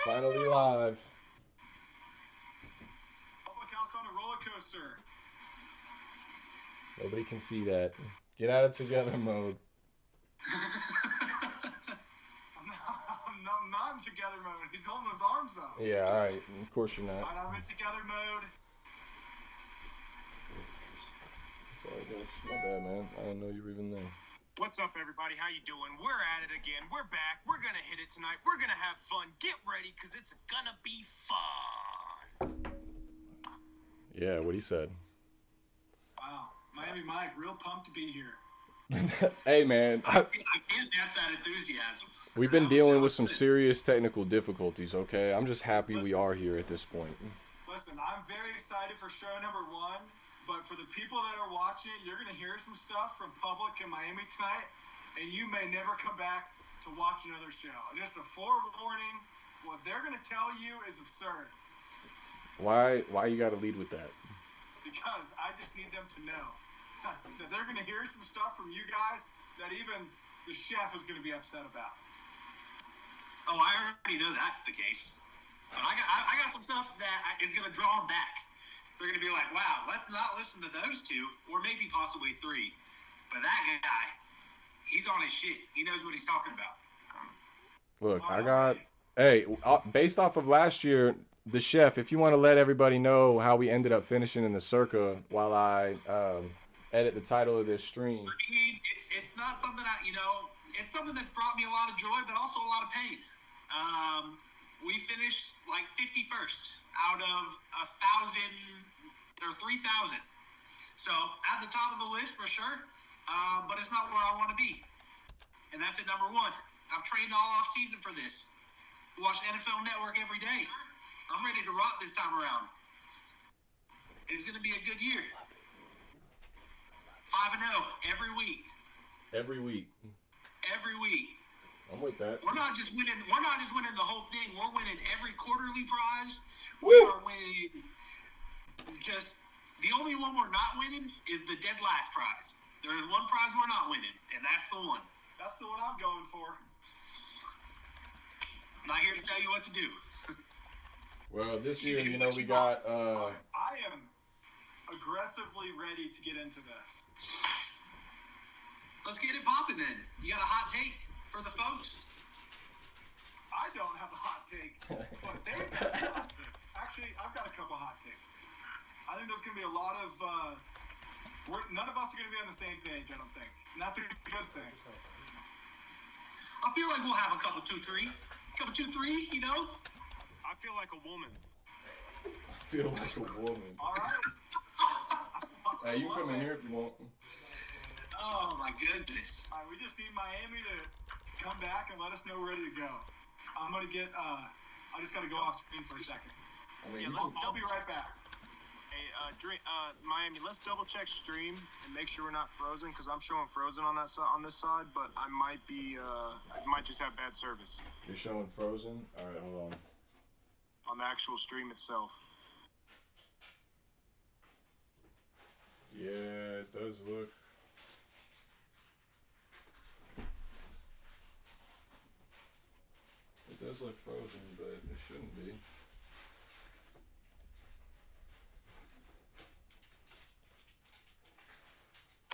Finally live. Public house on a roller coaster. Nobody can see that. Get out of together mode. I'm not in together mode. He's holding his arms up. Yeah, all right. Of course you're not. All right, I'm in together mode. Sorry, Josh. My bad, man. I didn't know you were even there. What's up, everybody? How you doing? We're at it again. We're back. We're gonna hit it tonight. We're gonna have fun. Get ready, because it's gonna be fun. Yeah, what he said. Wow. Miami Mike, real pumped to be here. Hey, man. I can't match that enthusiasm. We've been dealing with some serious technical difficulties, okay? I'm just happy we are here at this point. Listen, I'm very excited for show number 1, but for the people that are watching, you're going to hear some stuff from Public in Miami tonight, and you may never come back to watch another show. Just a forewarning, what they're going to tell you is absurd. Why you got to lead with that? Because I just need them to know that they're going to hear some stuff from you guys that even the chef is going to be upset about. Oh, I already know that's the case. But I got some stuff that is going to draw them back. They're going to be like, wow, let's not listen to those two, or maybe possibly 3. But that guy, he's on his shit. He knows what he's talking about. Look, I got... Hey, based off of last year, the chef, if you want to let everybody know how we ended up finishing in the circa while I edit the title of this stream. I mean, it's not something it's something that's brought me a lot of joy, but also a lot of pain. We finished like 51st out of 1,000 or 3,000. So at the top of the list for sure, but it's not where I want to be. And that's at number 1. I've trained all off season for this. Watch NFL Network every day. I'm ready to rock this time around. It's going to be a good year. 5-0 every week. Every week. Every week. I'm with that. We're not just winning the whole thing. We're winning every quarterly prize. Woo! We are winning. Just the only one we're not winning is the dead last prize. There is one prize we're not winning, and that's the one. That's the one I'm going for. I'm not here to tell you what to do. Well, this year, we got... I am aggressively ready to get into this. Let's get it popping then. You got a hot take for the folks? I don't have a hot take, but they've got some hot takes. Actually, I've got a couple hot takes. I think there's going to be a lot of... none of us are going to be on the same page, I don't think. And that's a good thing. I feel like we'll have a couple 2-3. Couple 2-3, you know? I feel like a woman. I feel like a woman. All right. Hey, you come in here if you want. Oh, my goodness. All right, we just need Miami to come back and let us know we're ready to go. I'm going to get... I just got to go off screen for a second. I'll be right back. Hey, Miami, let's double check stream and make sure we're not frozen, because I'm showing frozen on that on this side, but I might be I might just have bad service. You're showing frozen? All right, hold on. On the actual stream itself. Yeah, it does look. It does look frozen, but it shouldn't be.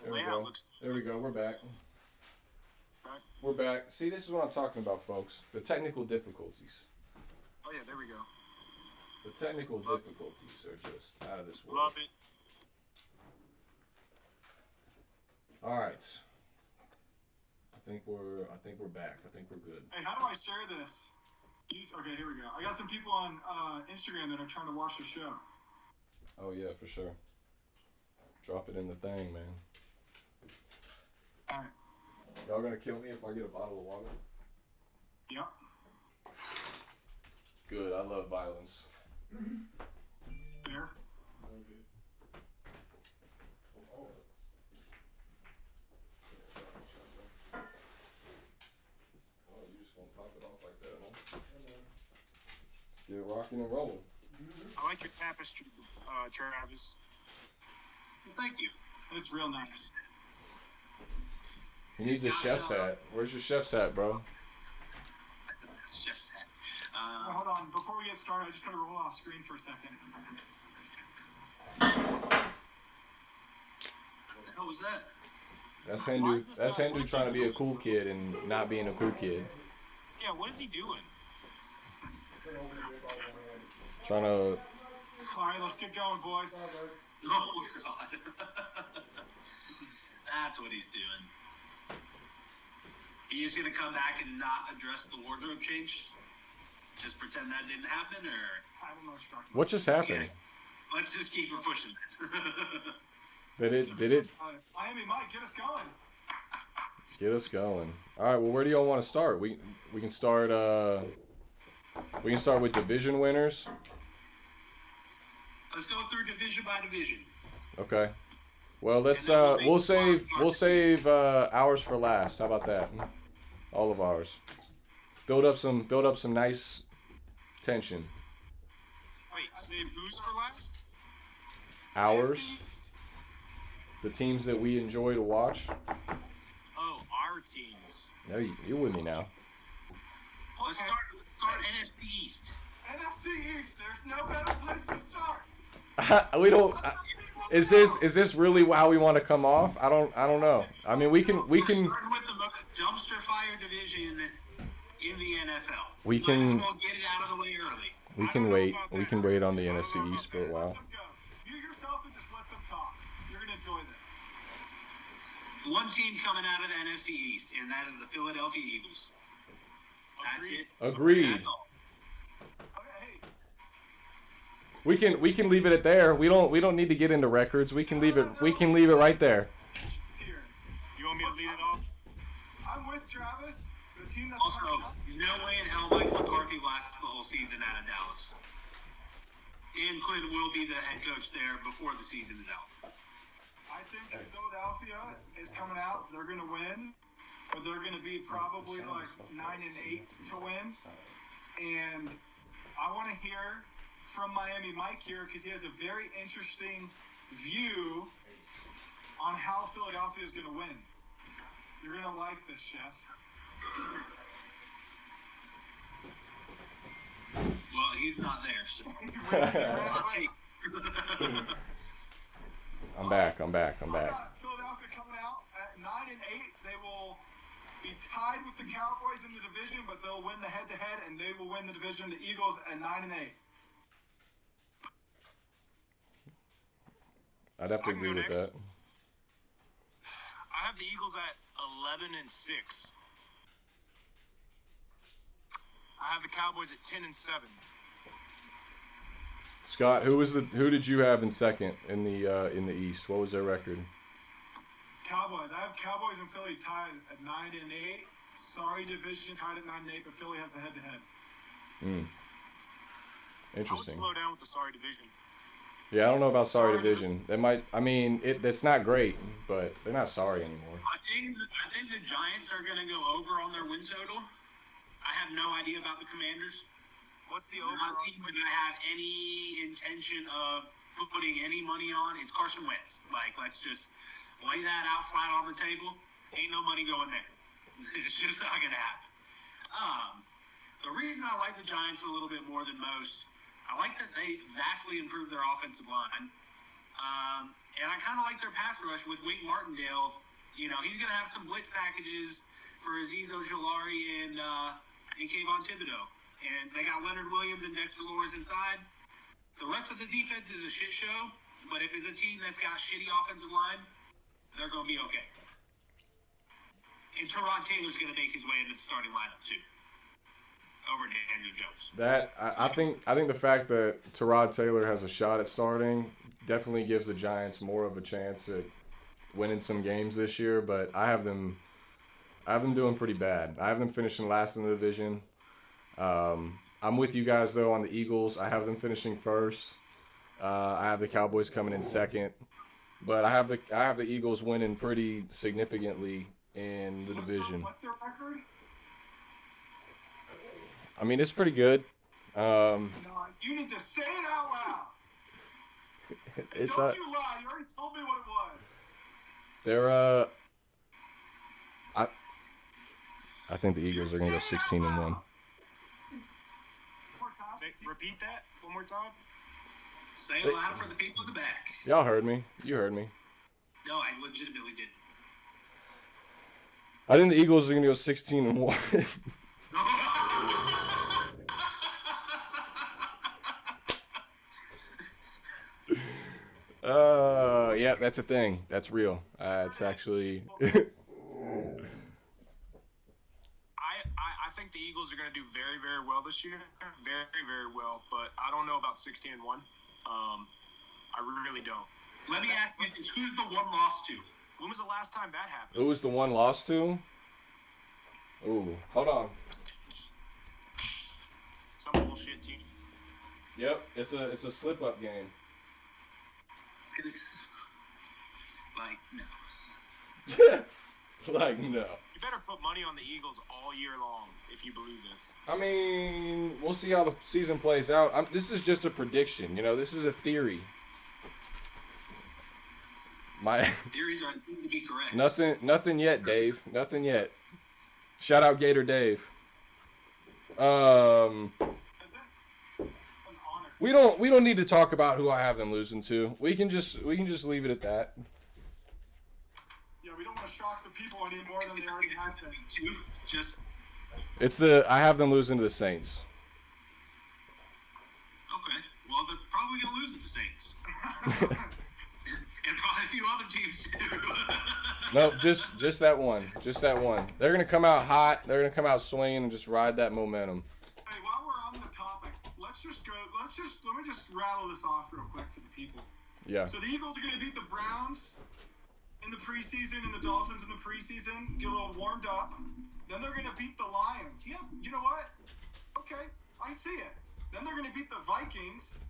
There we go. There we go. We're back. Right. We're back. See, this is what I'm talking about, folks. The technical difficulties. Oh, yeah, there we go. The technical difficulties are just out of this world. Love it. All right. I think we're back. I think we're good. Hey, how do I share this? Okay, here we go. I got some people on Instagram that are trying to watch the show. Oh, yeah, for sure. Drop it in the thing, man. All right. Y'all gonna kill me if I get a bottle of water? Yep. Good. I love violence. There. Oh, you just gonna pop it off like that, huh? Get rocking and rolling. I like your tapestry, Travis. Well, thank you. It's real nice. He needs a chef's hat. Where's your chef's hat, bro? Chef's hat. Hold on. get started, I just gotta roll off screen for a second. What the hell was that? That's Hindu. That's Hindu trying to be a cool kid and not being a cool kid. Yeah, what is he doing? Trying to. All right, let's get going, boys. Oh, God. That's what he's doing. He's going to come back and not address the wardrobe change? Just pretend that didn't happen, or? I don't know what you're talking about. What just happened? Okay. Let's just keep it pushing. Did it Miami Mike, get us going. get us going? All right. Well, where do y'all want to start? We can start. We can start with division winners. Let's go through division by division. Okay. Well, let's we'll save ours for last. How about that? All of ours. Build up some nice tension. Wait, save who's for last? Ours. The teams that we enjoy to watch. Oh, our teams. No, you with me now. Let's start NFC East. NFC East, there's no better place to start. We don't. Is this really how we want to come off? I don't know. I mean, we can. We're starting with the most dumpster fire division in the NFL. We can- Might as well get it out of the way early. We can wait. We can wait on the NFC East for a while. Let them go. You yourself and just let them talk. You're gonna enjoy this. One team coming out of the NFC East, and that is the Philadelphia Eagles. That's it. Agreed. That's all. Okay, hey, We can leave it at there. We don't need to get into records. We can leave it right there. here. You want me to lead it off? I'm with Travis. The team that's Also, no way in hell Mike McCarthy lasts the whole season out of Dallas. Dan Quinn will be the head coach there before the season is out. I think that Philadelphia is coming out. They're going to win, but they're going to be probably like 9-8 to win. And I want to hear from Miami Mike here because he has a very interesting view on how Philadelphia is going to win. You're going to like this, Chef. Well, he's not there, so I'll take. I'm back. I got Philadelphia coming out at 9-8. They will be tied with the Cowboys in the division, but they'll win the head-to-head, and they will win the division. The Eagles at 9-8. I'd have to I can agree go with next. that. I have the Eagles at 11-6. I have the Cowboys at 10-7. Scott, who did you have in second in the East? What was their record? Cowboys. I have Cowboys and Philly tied at 9-8. Sorry, division tied at 9-8, but Philly has the head-to-head. I would Interesting. slow down with the sorry division. Yeah, I don't know about sorry division. They might. I mean, that's not great, but they're not sorry anymore. I think the Giants are going to go over on their win total. I have no idea about the Commanders. What's the The over? one team that I have any intention of putting any money on is Carson Wentz. Like, let's just lay that out flat on the table. Ain't no money going there. It's just not going to happen. The reason I like the Giants a little bit more than most, I like that they vastly improved their offensive line. And I kind of like their pass rush with Wink Martindale. You know, he's going to have some blitz packages for Azeez Ojulari and Kayvon Thibodeau. And they got Leonard Williams and Dexter Lawrence inside. The rest of the defense is a shit show, but if it's a team that's got shitty offensive line, they're going to be okay. And Tyrod Taylor's going to make his way into the starting lineup, too, over Daniel Jones. I think the fact that Tyrod Taylor has a shot at starting definitely gives the Giants more of a chance at winning some games this year. But I have them doing pretty bad. I have them finishing last in the division. I'm with you guys though on the Eagles. I have them finishing first. I have the Cowboys coming in second, but I have the Eagles winning pretty significantly in the division. What's their record? I mean, it's pretty good. No, you need to say it out loud. It's Don't you lie. You already told me what it was. they're I think the Eagles are gonna go 16-1. Repeat that one more time. Say it loud for the people in the back. Y'all heard me. You heard me. No, I legitimately did. I think the Eagles are gonna go 16-1. Yeah, that's a thing. That's real. It's actually. I think the Eagles are going to do very, very well this year. Very, very well. But I don't know about 16-1. I really don't. Let me ask you this. Who's the one loss to? When was the last time that happened? Who was the one lost to? Ooh, hold on. Some bullshit team. Yep, it's a slip up game. Like, no. Like, no. You better put money on the Eagles all year long if you believe this. I mean, we'll see how the season plays out. This is just a prediction. You know, this is a theory. My theories are to be correct. Nothing yet, Dave. Nothing yet. Shout out Gator Dave. We don't need to talk about who I have them losing to. We can just leave it at that. Yeah, we don't want to shock the people any more than they already have been. I have them losing to the Saints. Okay. Well, they're probably gonna lose to the Saints. And probably a few other teams too. No, just that one. Just that one. They're gonna come out hot. They're gonna come out swinging and just ride that momentum. Hey, while we're on the topic, let me just rattle this off real quick for the people. Yeah. So the Eagles are gonna beat the Browns in the preseason and the Dolphins in the preseason. Get a little warmed up. Then they're gonna beat the Lions. Yeah, you know what? Okay, I see it. Then they're gonna beat the Vikings.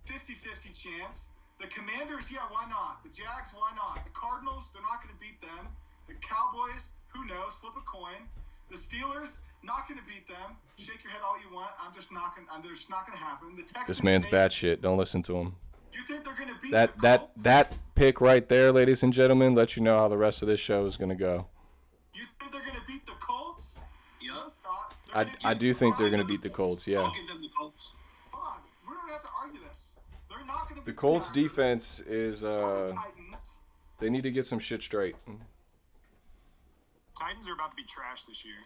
50-50 chance. The Commanders, yeah, why not? The Jags, why not? The Cardinals, they're not going to beat them. The Cowboys, who knows? Flip a coin. The Steelers, not going to beat them. Shake your head all you want. I'm just not going to happen. The Texans. This man's batshit. Don't listen to him. You think they're going to beat that pick right there, ladies and gentlemen, lets you know how the rest of this show is going to go. You think they're going to beat the Colts? Yeah. I do think they're going to beat the Colts. Yeah. I'll give them the Colts. Hold on, we don't have to argue this. They're not going to. The Colts defense is Titans. They need to get some shit straight. Titans are about to be trash this year.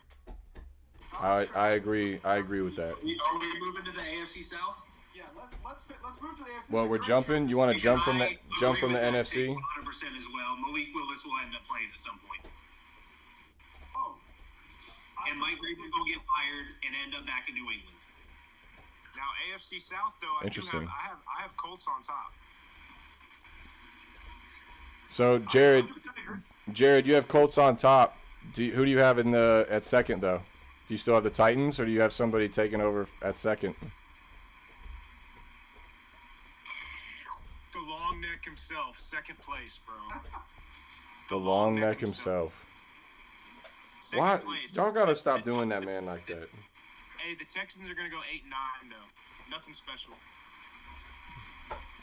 I agree. I agree with that. Are we moving to the AFC South? Yeah, let's move to the AFC. Well, we're jumping. You want to jump from the NFC? 100% as well. Malik Willis will end up playing at some point. Oh. And Mike Vrabel will get fired and end up back in New England. Now AFC South though, Interesting. I have Colts on top. So Jared, you have Colts on top. Who do you have at second though? Do you still have the Titans, or do you have somebody taking over at second? The long neck himself, second place, bro. The long neck himself. Why? Y'all gotta stop doing that man like that. Hey, the Texans are gonna go 8-9 though. Nothing special.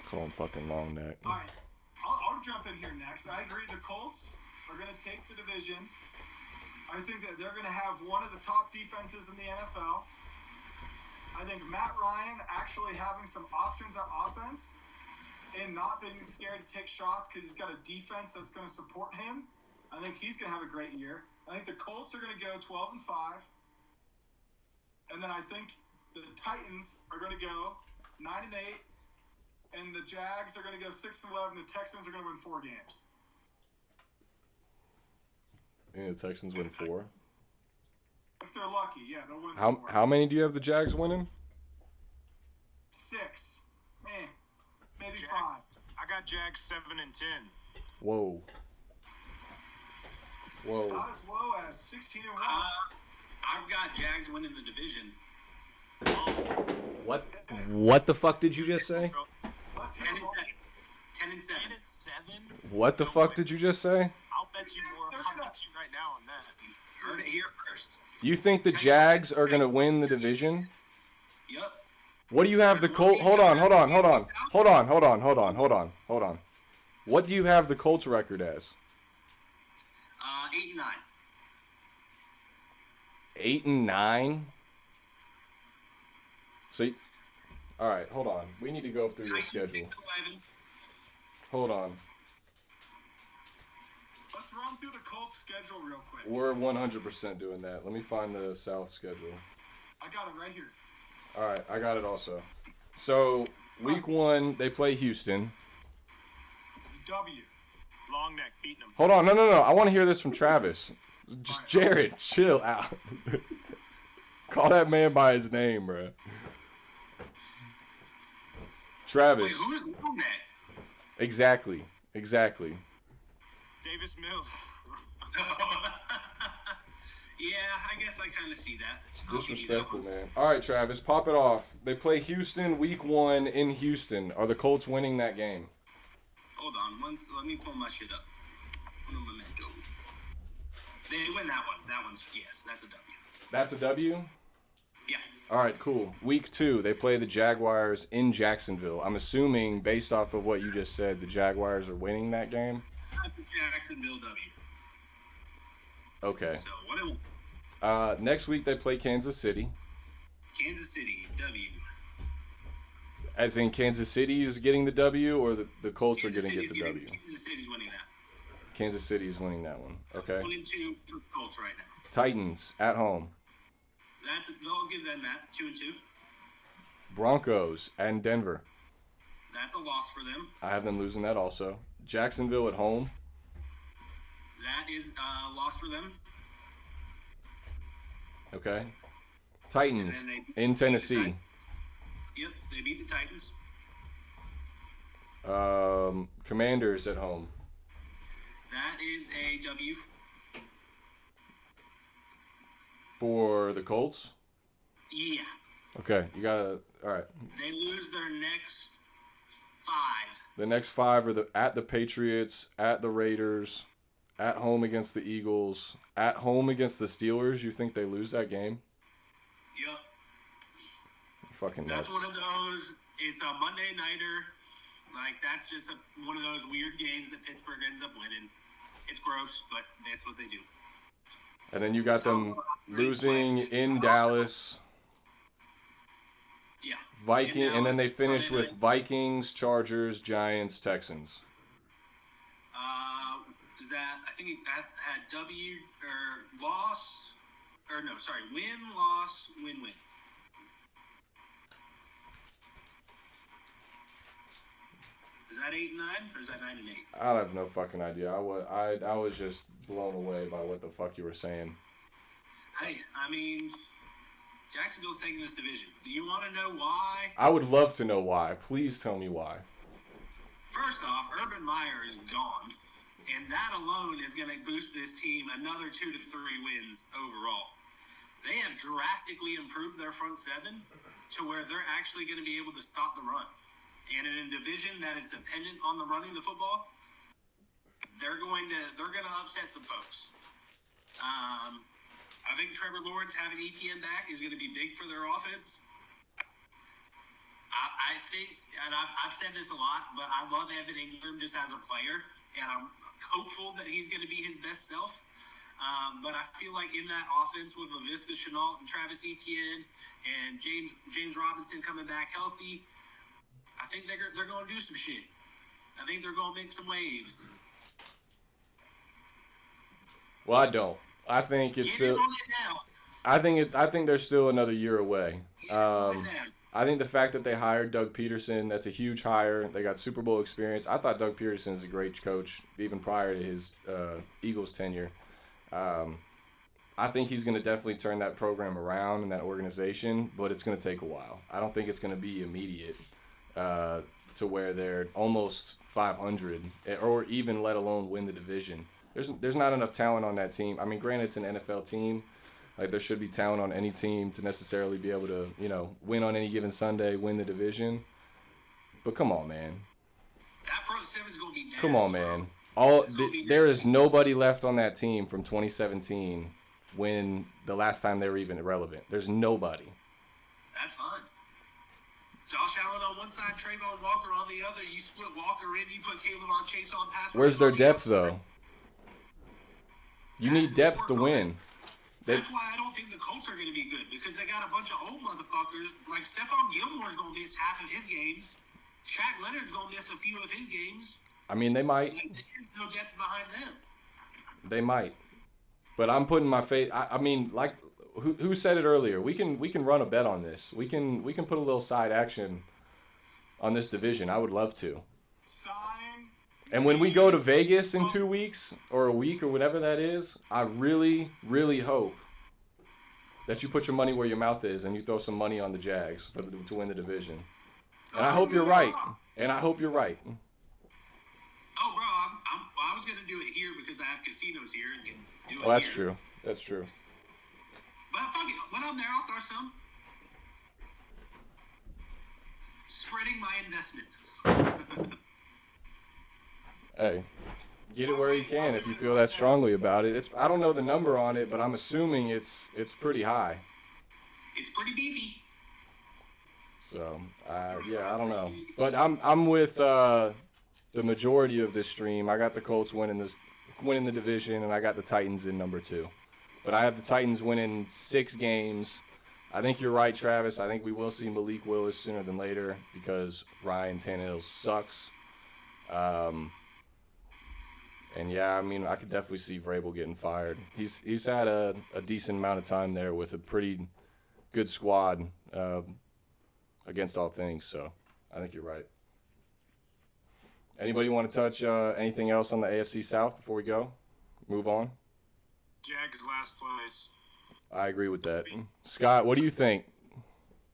Call him fucking long neck. All right, I'll jump in here next. I agree. The Colts are going to take the division. I think that they're going to have one of the top defenses in the NFL. I think Matt Ryan actually having some options at offense and not being scared to take shots because he's got a defense that's going to support him. I think he's going to have a great year. I think the Colts are going to go 12-5. And then I think the Titans are going to go 9-8. And the Jags are going to go 6-11. The Texans are going to win 4 games. And the Texans win 4? If they're lucky, yeah, they'll win 4. How many do you have the Jags winning? 6. Maybe 5. I got Jags 7-10. Whoa. Not as low as 16-1. I've got Jags winning the division. What the fuck did you just say? 10-7. 10-7? What the fuck did you just say? I'll bet you more. I'll bet you right now on that. Heard it here first. You think the Jags are gonna win the division? Yep. What do you have the Colts? Hold on. What do you have the Colts record as? 8-9. 8-9. So All right, hold on. We need to go through your Titans schedule. 6-11. Hold on. Let's run through the Colts schedule real quick. We're 100% doing that. Let me find the South schedule. I got it right here. All right, I got it also. So, week 1, they play Houston. W. Long neck beating them. Hold on, no. I want to hear this from Travis. Just Jared, chill out. Call that man by his name, bro. Travis. Wait, who is long neck? Exactly. Davis Mills. Yeah, I guess I kind of see that. It's disrespectful, man. All right, Travis, pop it off. They play Houston week 1 in Houston. Are the Colts winning that game? Hold on, let me pull my shit up. Un momento. They win that one. That one's, yes, that's a W. That's a W? Yeah. All right, cool. Week 2, they play the Jaguars in Jacksonville. I'm assuming, based off of what you just said, the Jaguars are winning that game? That's a Jacksonville W. Okay. So, what do Next week, they play Kansas City. Kansas City, W. As in Kansas City is getting the W, or the Colts are going to get the W? Kansas City's winning that. Kansas City is winning that one. Okay. 1-2 for Colts right now. Titans at home. I'll give them that. 2-2. Broncos and Denver. That's a loss for them. I have them losing that also. Jacksonville at home. That is a loss for them. Okay. Titans And then in Tennessee. Yep, they beat the Titans. Commanders at home. That is a W. For the Colts? Yeah. Okay, you gotta. All right. They lose their next 5. The next 5 are at the Patriots, at the Raiders, at home against the Eagles, at home against the Steelers. You think they lose that game? Yep. Fucking nuts. That's one of those. It's a Monday nighter. Like, that's just one of those weird games that Pittsburgh ends up winning. It's gross, but that's what they do. And then you got them losing in Dallas. Yeah. And then they finish Sunday with night. Vikings, Chargers, Giants, Texans. Is that, I think that had W, or loss, or no, sorry, win, loss, win. Is that 8-9, or is that 9-8? I have no fucking idea. I was just blown away by what the fuck you were saying. Hey, I mean, Jacksonville's taking this division. Do you want to know why? I would love to know why. Please tell me why. First off, Urban Meyer is gone, and that alone is going to boost this team another 2 to 3 wins overall. They have drastically improved their front 7 to where they're actually going to be able to stop the run. And in a division that is dependent on the running the football, they're going to upset some folks. I think Trevor Lawrence having ETN back is going to be big for their offense. I think, and I've said this a lot, but I love Evan Ingram just as a player, and I'm hopeful that he's going to be his best self. But I feel like in that offense with Laviska Shenault and Travis Etienne and James Robinson coming back healthy, I think they're going to do some shit. I think they're going to make some waves. Well, I don't. I think it's still. I think they're still another year away. I think the fact that they hired Doug Peterson, that's a huge hire. They got Super Bowl experience. I thought Doug Peterson is a great coach, even prior to his Eagles tenure. I think he's going to definitely turn that program around and that organization, but it's going to take a while. I don't think it's going to be immediate to where they're almost 500 or even let alone win the division. There's not enough talent on that team. I mean, granted, it's an NFL team. Like, there should be talent on any team to necessarily be able to, win on any given Sunday, win the division. But come on, man. That front 7's going to be nasty. Come on, man. There is nobody left on that team from 2017 when the last time they were even relevant. There's nobody. That's fine. Josh Allen on one side, Trayvon Walker on the other. You split Walker in, you put Caleb on Chase on pass. Where's their depth, though? You need depth to win. That's why I don't think the Colts are going to be good, because they got a bunch of old motherfuckers. Like, Stephon Gilmore's going to miss half of his games. Shaq Leonard's going to miss a few of his games. I mean, they might. Like, there's no depth behind them. They might. But I'm putting my faith. I mean, like, who said it earlier? We can run a bet on this. We can put a little side action on this division. I would love to. And when we go to Vegas in 2 weeks or a week or whatever that is, I really, really hope that you put your money where your mouth is and you throw some money on the Jags to win the division. And I hope you're right. And I hope you're right. Oh, bro, I was going to do it here because I have casinos here and can do it Well, that's here. true. That's true. But fuck it. When I'm there, I'll throw some. Spreading my investment. Hey, get it where you can if you feel that strongly about it. I don't know the number on it, but I'm assuming it's pretty high. It's pretty beefy. So, yeah, I don't know. But I'm with the majority of this stream. I got the Colts winning the division, and I got the Titans in number 2. But I have the Titans winning 6 games. I think you're right, Travis. I think we will see Malik Willis sooner than later because Ryan Tannehill sucks. And yeah, I mean, I could definitely see Vrabel getting fired. He's had a decent amount of time there with a pretty good squad against all things. So I think you're right. Anybody want to touch anything else on the AFC South before we go? Move on. Jags last place. I agree with that. Scott, what do you think?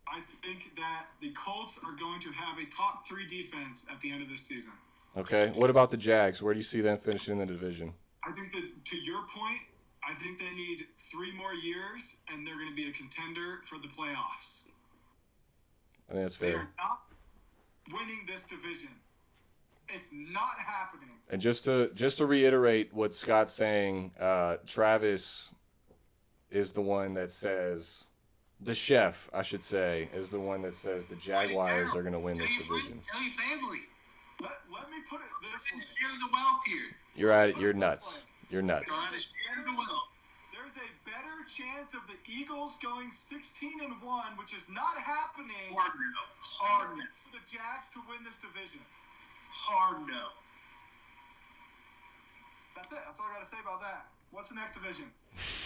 I think that the Colts are going to have a top 3 defense at the end of this season. Okay. What about the Jags? Where do you see them finishing in the division? I think that, to your point, I think they need 3 more years, and they're going to be a contender for the playoffs. I think that's They fair. are not winning this division. It's not happening. And just to reiterate what Scott's saying, Travis is the one that says, the chef, I should say, is the one that says the Jaguars are going to win this division. Tell your family. Let me put it this way. Share the wealth here. You're at it. You're nuts. You're nuts. Trying to share the wealth. There's a better chance of the Eagles going 16-1, which is not happening. Hard no. Hard no. For the Jags to win this division. Hard no. That's it. That's all I got to say about that. What's the next division?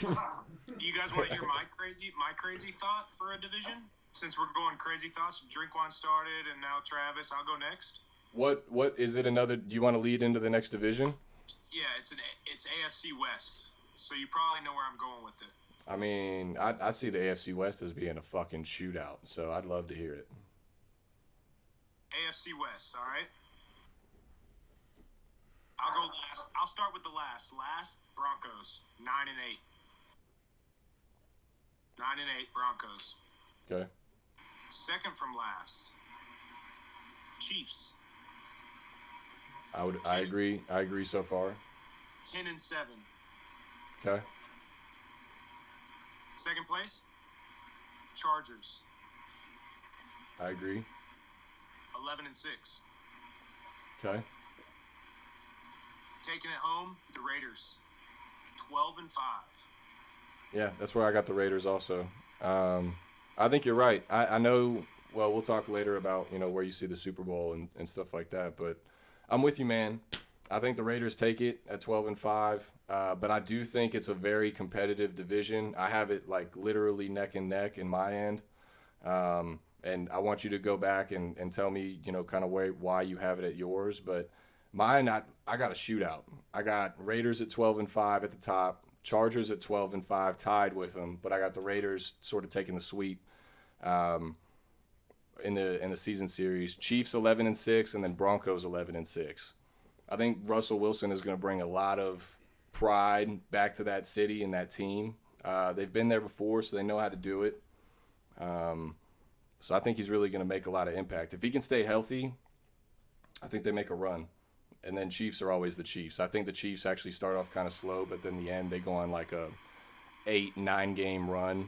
You guys want to hear my crazy thought for a division? Since we're going crazy thoughts, Drinkwine started, and now Travis. I'll go next. What is it? Another? Do you want to lead into the next division? Yeah, it's AFC West. So you probably know where I'm going with it. I mean, I see the AFC West as being a fucking shootout, so I'd love to hear it. AFC West, all right? I'll go last. I'll start with the last. Last, Broncos, 9-8. 9-8 Broncos. Okay. Second from last, Chiefs. I agree. I agree so far. 10-7. Okay. Second place, Chargers. I agree. 11-6. Okay. Taking it home, the Raiders. 12-5. Yeah, that's where I got the Raiders also. I think you're right. I know, well, we'll talk later about, where you see the Super Bowl and stuff like that, but I'm with you, man. I think the Raiders take it at 12-5, but I do think it's a very competitive division. I have it like literally neck and neck in my end, and I want you to go back and tell me, kind of why you have it at yours. But mine, I got a shootout. I got Raiders at 12-5 at the top, Chargers at 12-5, tied with them, but I got the Raiders sort of taking the sweep in the season series. Chiefs 11-6, and then Broncos 11-6. I think Russell Wilson is going to bring a lot of pride back to that city and that team. They've been there before, so they know how to do it. So I think he's really going to make a lot of impact. If he can stay healthy, I think they make a run. And then Chiefs are always the Chiefs. I think the Chiefs actually start off kind of slow, but then in the end they go on like a 8-9 game run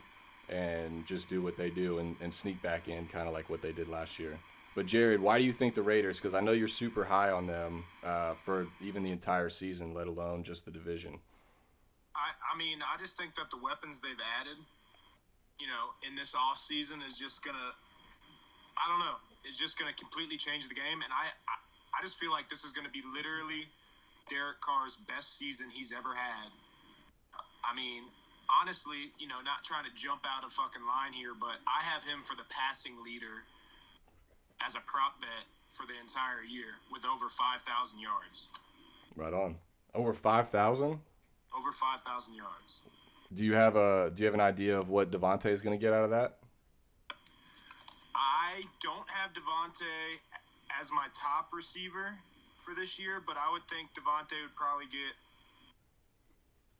and just do what they do and sneak back in, kind of like what they did last year. But Jared, why do you think the Raiders? Because I know you're super high on them for even the entire season, let alone just the division. I mean, I just think that the weapons they've added, in this off season is just gonna, I don't know, it's just gonna completely change the game. And I just feel like this is gonna be literally Derek Carr's best season he's ever had. I mean, honestly, not trying to jump out a fucking line here, but I have him for the passing leader as a prop bet for the entire year with over 5,000 yards. Right on. Over 5,000? Over 5,000 yards. Do you have an idea of what Devontae is going to get out of that? I don't have Devontae as my top receiver for this year, but I would think Devontae would probably get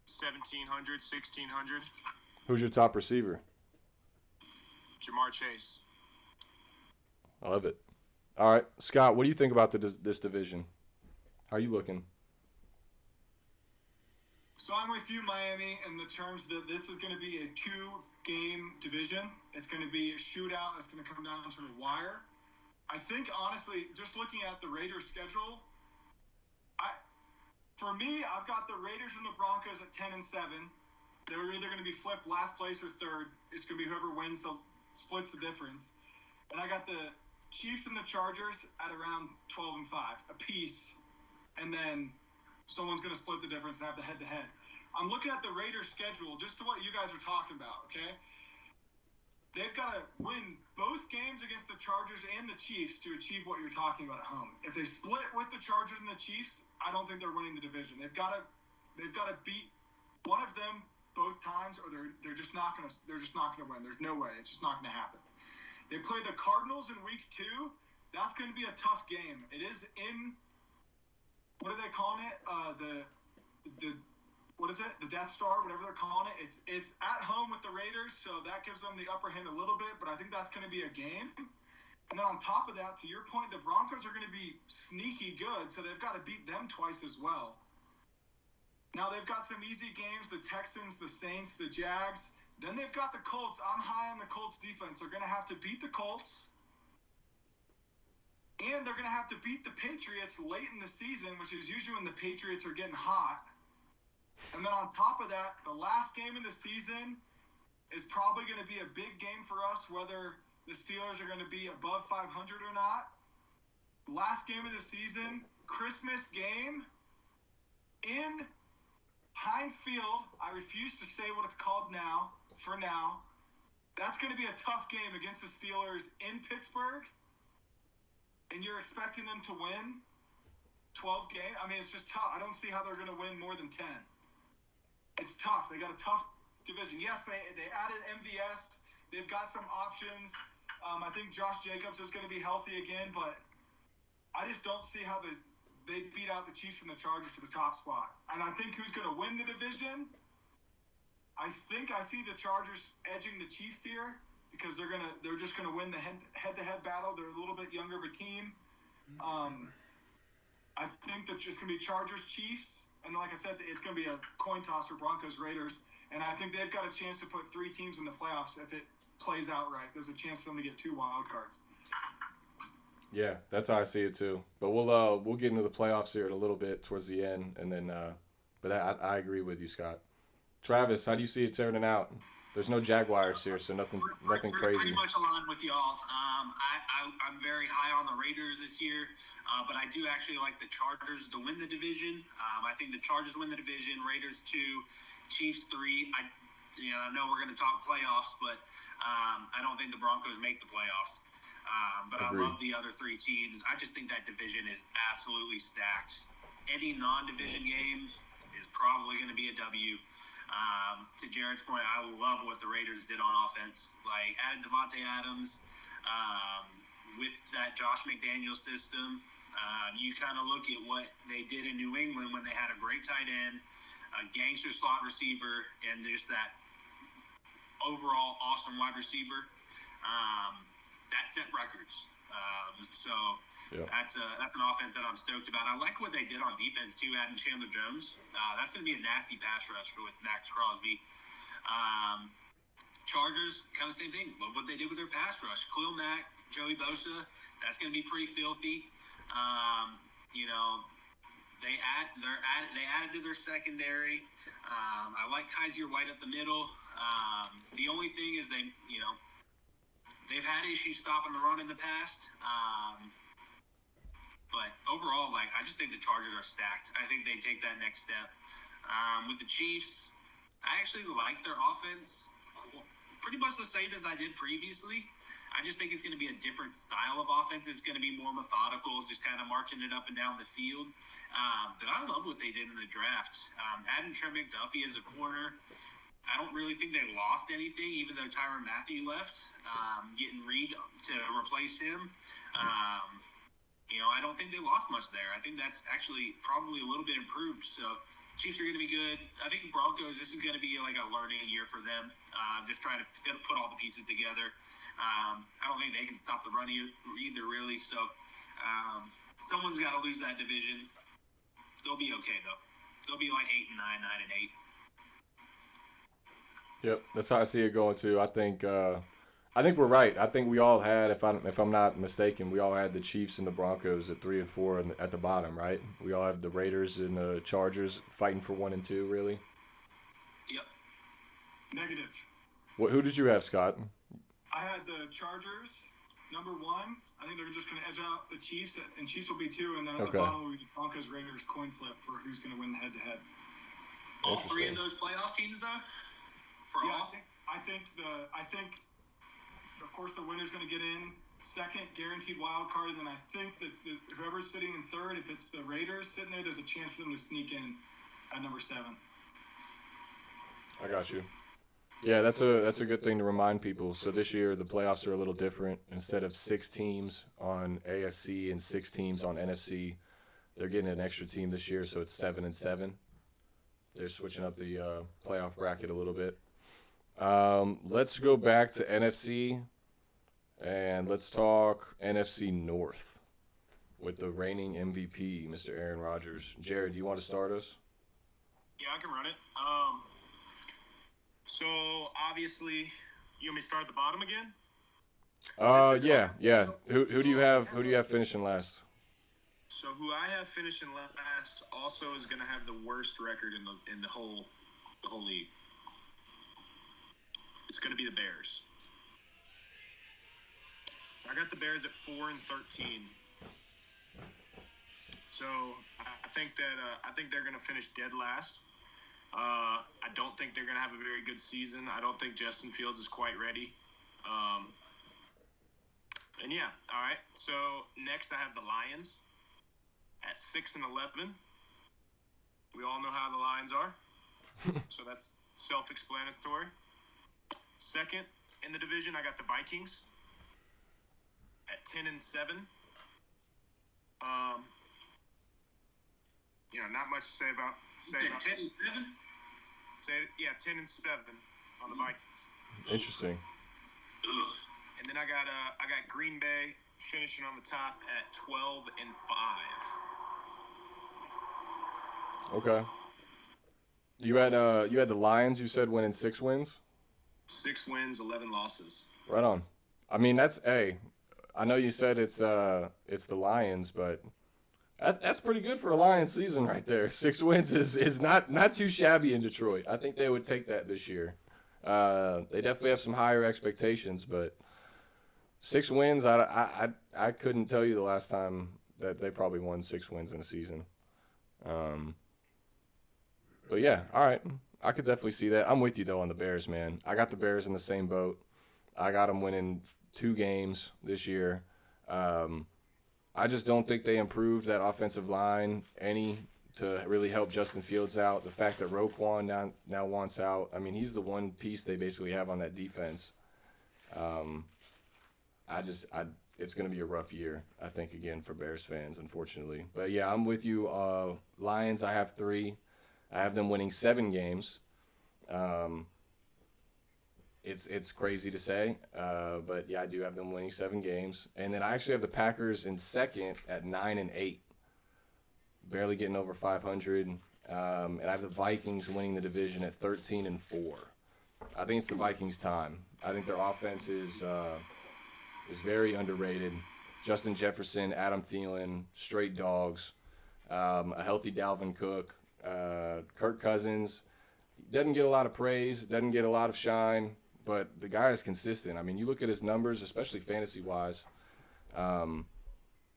1,700, 1,600. Who's your top receiver? Jamar Chase. I love it. All right, Scott, what do you think about this division? How are you looking? So I'm with you, Miami, in the terms that this is going to be a 2-game division. It's going to be a shootout. It's going to come down to the wire. I think, honestly, just looking at the Raiders' schedule, for me, I've got the Raiders and the Broncos at 10 and 7. They're either going to be flipped last place or third. It's going to be whoever wins splits the difference. And I got the Chiefs and the Chargers at around 12 and 5 apiece, and then someone's going to split the difference and have the head-to-head. I'm looking at the Raiders' schedule, just to what you guys are talking about, okay? They've got to win both games against the Chargers and the Chiefs to achieve what you're talking about at home. If they split with the Chargers and the Chiefs, I don't think they're winning the division. They've got to beat one of them both times, or they're just not going to win. There's no way. It's just not going to happen. They play the Cardinals in week 2. That's going to be a tough game. It is in, what are they calling it? What is it? The Death Star, whatever they're calling it. It's at home with the Raiders, so that gives them the upper hand a little bit, but I think that's going to be a game. And then on top of that, to your point, the Broncos are going to be sneaky good, so they've got to beat them twice as well. Now they've got some easy games, the Texans, the Saints, the Jags. Then they've got the Colts. I'm high on the Colts defense. They're going to have to beat the Colts. And they're going to have to beat the Patriots late in the season, which is usually when the Patriots are getting hot. And then on top of that, the last game of the season is probably going to be a big game for us, whether the Steelers are going to be above 500 or not. Last game of the season, Christmas game in Heinz Field. I refuse to say what it's called now, for now. That's going to be a tough game against the Steelers in Pittsburgh. And you're expecting them to win 12 games? I mean, it's just tough. I don't see how they're going to win more than 10. It's tough. They got a tough division. Yes, they added MVS. They've got some options. I think Josh Jacobs is going to be healthy again, but I just don't see how they beat out the Chiefs and the Chargers for the top spot. And I think who's going to win the division? I think I see the Chargers edging the Chiefs here because they're just gonna win the head-to-head battle. They're a little bit younger of a team. I think that's just gonna be Chargers Chiefs. And like I said, it's going to be a coin toss for Broncos Raiders. And I think they've got a chance to put 3 teams in the playoffs if it plays out right. There's a chance for them to get 2 wild cards. Yeah, that's how I see it too. But we'll get into the playoffs here in a little bit towards the end, and then. But I agree with you, Scott. Travis, how do you see it turning out? There's no Jaguars here, so nothing crazy. Pretty much aligned with y'all. I'm very high on the Raiders this year, but I do actually like the Chargers to win the division. I think the Chargers win the division, Raiders 2, Chiefs 3. I know we're going to talk playoffs, but I don't think the Broncos make the playoffs. But agreed. I love the other 3 teams. I just think that division is absolutely stacked. Any non-division game is probably going to be a W. To Jared's point, I love what the Raiders did on offense. Like, added Devontae Adams with that Josh McDaniels system. You kind of look at what they did in New England when they had a great tight end, a gangster slot receiver, and just that overall awesome wide receiver. That set records. Yep. That's an offense that I'm stoked about. I like what they did on defense too, adding Chandler Jones. That's going to be a nasty pass rush with Max Crosby. Chargers, kind of same thing. Love what they did with their pass rush. Khalil Mack, Joey Bosa, that's going to be pretty filthy. They added to their secondary. I like Kaiser White up the middle. The only thing is they've had issues stopping the run in the past. But overall, I just think the Chargers are stacked. I think they take that next step. With the Chiefs, I actually like their offense pretty much the same as I did previously. I just think it's going to be a different style of offense. It's going to be more methodical, just kind of marching it up and down the field. But I love what they did in the draft. Adding Trent McDuffie as a corner, I don't really think they lost anything, even though Tyrann Mathieu left. Getting Reed to replace him, I don't think they lost much there. I think that's actually probably a little bit improved. So Chiefs are going to be good. I think Broncos, this is going to be like a learning year for them. Just trying to put all the pieces together. I don't think they can stop the run either, really. So someone's got to lose that division. They'll be okay, though. They'll be like 8-9, 9-8. Yep, that's how I see it going too. I think we're right. I think we all had, if I'm not mistaken, we all had the Chiefs and the Broncos at 3 and 4 at the bottom, right? We all have the Raiders and the Chargers fighting for 1 and 2, really. Yep. Negative. Who did you have, Scott? I had the Chargers, number 1. I think they're just going to edge out the Chiefs, and Chiefs will be 2, and then at the bottom will be the Broncos, Raiders coin flip for who's going to win the head-to-head. All 3 of those playoff teams, though? I think, of course, the winner's going to get in second, guaranteed wild card, and then I think that whoever's sitting in third, if it's the Raiders sitting there, there's a chance for them to sneak in at number 7. I got you. Yeah, that's a good thing to remind people. So this year the playoffs are a little different. Instead of 6 teams on AFC and 6 teams on NFC, they're getting an extra team this year, so it's 7 and 7. They're switching up the playoff bracket a little bit. Let's go back to NFC, and let's talk NFC North with the reigning MVP, Mr. Aaron Rodgers. Jared, do you want to start us? Yeah, I can run it. So obviously, you want me to start at the bottom again? Yeah. Who do you have finishing last? So who I have finishing last also is going to have the worst record in the whole league. It's going to be the Bears. I got the Bears at 4-13. So I think they're going to finish dead last. I don't think they're going to have a very good season. I don't think Justin Fields is quite ready. And yeah, all right. So next I have the Lions at 6-11. We all know how the Lions are. So that's self-explanatory. Second in the division, I got the Vikings at 10-7. Not much to say about. 10-7. 10-7 on the Vikings. Interesting. And then I got Green Bay finishing on the top at 12-5. Okay. You had the Lions. You said winning 6 wins. 6 wins, 11 losses. Right on. I mean, I know you said it's the Lions, but that's pretty good for a Lions season right there. 6 wins is not too shabby in Detroit. I think they would take that this year. They definitely have some higher expectations, but 6 wins, I couldn't tell you the last time that they probably won 6 wins in a season. But yeah, all right. I could definitely see that. I'm with you, though, on the Bears, man. I got the Bears in the same boat. I got them winning 2 games this year. I just don't think they improved that offensive line any to really help Justin Fields out. The fact that Roquan now wants out, I mean, he's the one piece they basically have on that defense. It's going to be a rough year, I think, again, for Bears fans, unfortunately. But, yeah, I'm with you. Lions, I have 3. I have them winning 7 games. It's crazy to say, but yeah, I do have them winning 7 games. And then I actually have the Packers in second at 9-8, barely getting over 500. And I have the Vikings winning the division at 13-4. I think it's the Vikings' time. I think their offense is very underrated. Justin Jefferson, Adam Thielen, straight dogs. a healthy Dalvin Cook, Kirk Cousins. Doesn't get a lot of praise, doesn't get a lot of shine, but the guy is consistent. I mean, you look at his numbers, especially fantasy-wise,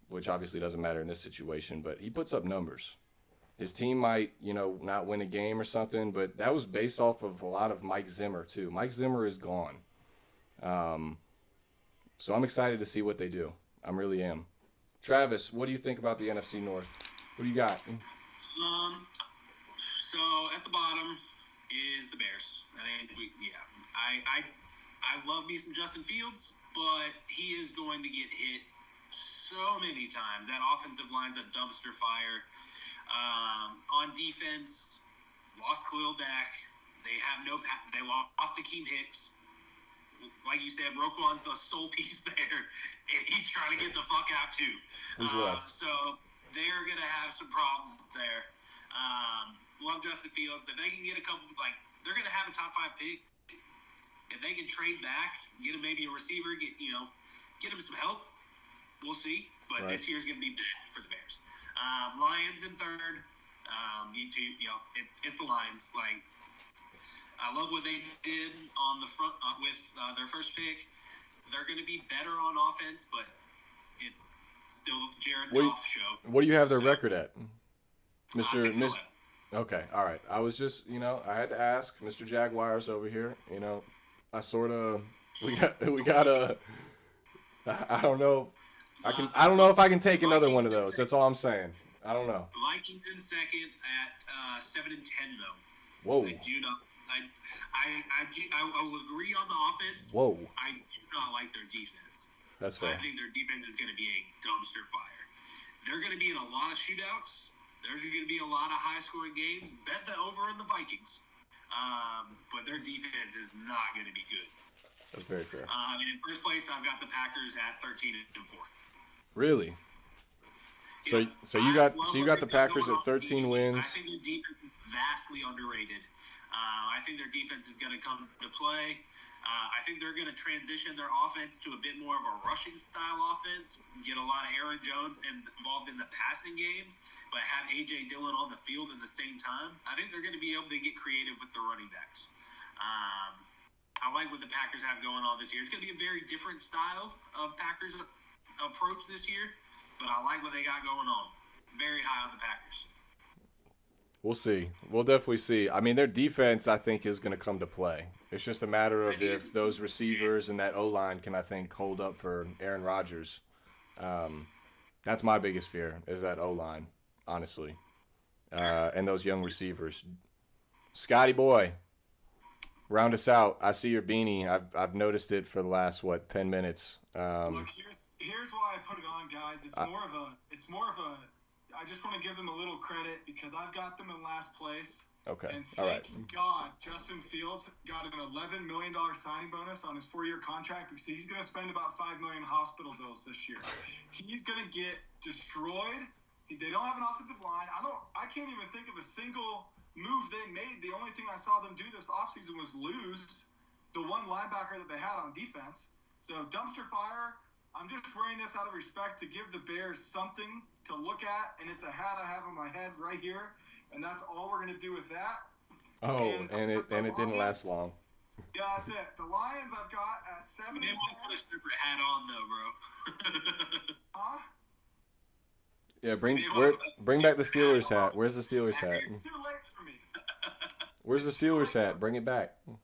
which obviously doesn't matter in this situation, but he puts up numbers. His team might, not win a game or something, but that was based off of a lot of Mike Zimmer, too. Mike Zimmer is gone. So I'm excited to see what they do. I really am. Travis, what do you think about the NFC North? What do you got? So at the bottom is the Bears. I love me some Justin Fields, but he is going to get hit so many times. That offensive line's a dumpster fire. On defense, lost Khalil Mack. They lost Akeem Hicks. Like you said, Roquan's the sole piece there, and he's trying to get the fuck out too. Who's left? So they're gonna have some problems there. Love Justin Fields. If they can get they're gonna have a top 5 pick. If they can trade back, get him maybe a receiver, get him some help. We'll see. But Right. This year's gonna be bad for the Bears. Lions in third. It's the Lions. I love what they did on the front with their first pick. They're going to be better on offense, but it's still Jared Goff show. What do you have their record at, Mr. 6-11. Okay, all right. I was just, I had to ask Mr. Jaguars over here. I sort of we got a. I don't know. I don't know if I can take another one of those. That's all I'm saying. I don't know. Vikings in second at 7-10 though. Whoa. I do not. I will agree on the offense. Whoa. I do not like their defense. That's fair. I think their defense is going to be a dumpster fire. They're going to be in a lot of shootouts. There's going to be a lot of high-scoring games. Bet the over in the Vikings. But their defense is not going to be good. That's very fair. And in first place, I've got the Packers at 13-4. Really? So you got the Packers at 13 wins. I think their defense is vastly underrated. I think their defense is going to come to play. I think they're going to transition their offense to a bit more of a rushing style offense, get a lot of Aaron Jones involved in the passing game, but have A.J. Dillon on the field at the same time. I think they're going to be able to get creative with the running backs. I like what the Packers have going on this year. It's going to be a very different style of Packers approach this year, but I like what they got going on. Very high on the Packers. We'll see. We'll definitely see. I mean, their defense, I think, is going to come to play. It's just a matter of if those receivers and that O-line can, I think, hold up for Aaron Rodgers. That's my biggest fear, is that O-line, honestly, and those young receivers. Scotty boy, round us out. I see your beanie. I've noticed it for the last 10 minutes. Look, here's why I put it on, guys. It's more of a. I just want to give them a little credit because I've got them in last place. Okay. And All right. thank God Justin Fields got an $11 million signing bonus on his 4-year contract because he's going to spend about $5 million hospital bills this year. He's going to get destroyed. They don't have an offensive line. I can't even think of a single move they made. The only thing I saw them do this offseason was lose the one linebacker that they had on defense. So dumpster fire. I'm just wearing this out of respect to give the Bears something to look at, and it's a hat I have on my head right here, and that's all we're going to do with that. Oh, and it didn't last long. Yeah, that's it. The Lions I've got at 7-10. You didn't put a separate hat on, though, bro. Huh? Yeah, bring back the Steelers hat. Where's the Steelers hat? It's too late for me. Where's the Steelers hat? Bring it back. Oh,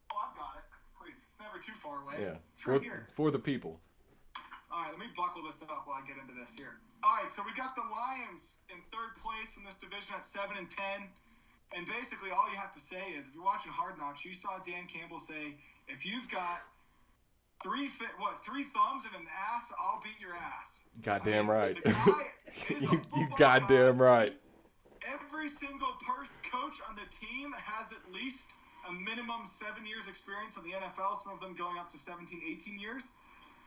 I've got it. Please, it's never too far away. Yeah, It's right here. for the people. All right, let me buckle this up while I get into this here. All right, so we got the Lions in third place in this division at 7-10. And basically all you have to say is, if you're watching Hard Knocks, you saw Dan Campbell say, if you've got three thumbs and an ass, I'll beat your ass. Goddamn right. The guy is a you football goddamn guy. right. Every single coach on the team has at least a minimum 7 years experience in the NFL, some of them going up to 17, 18 years.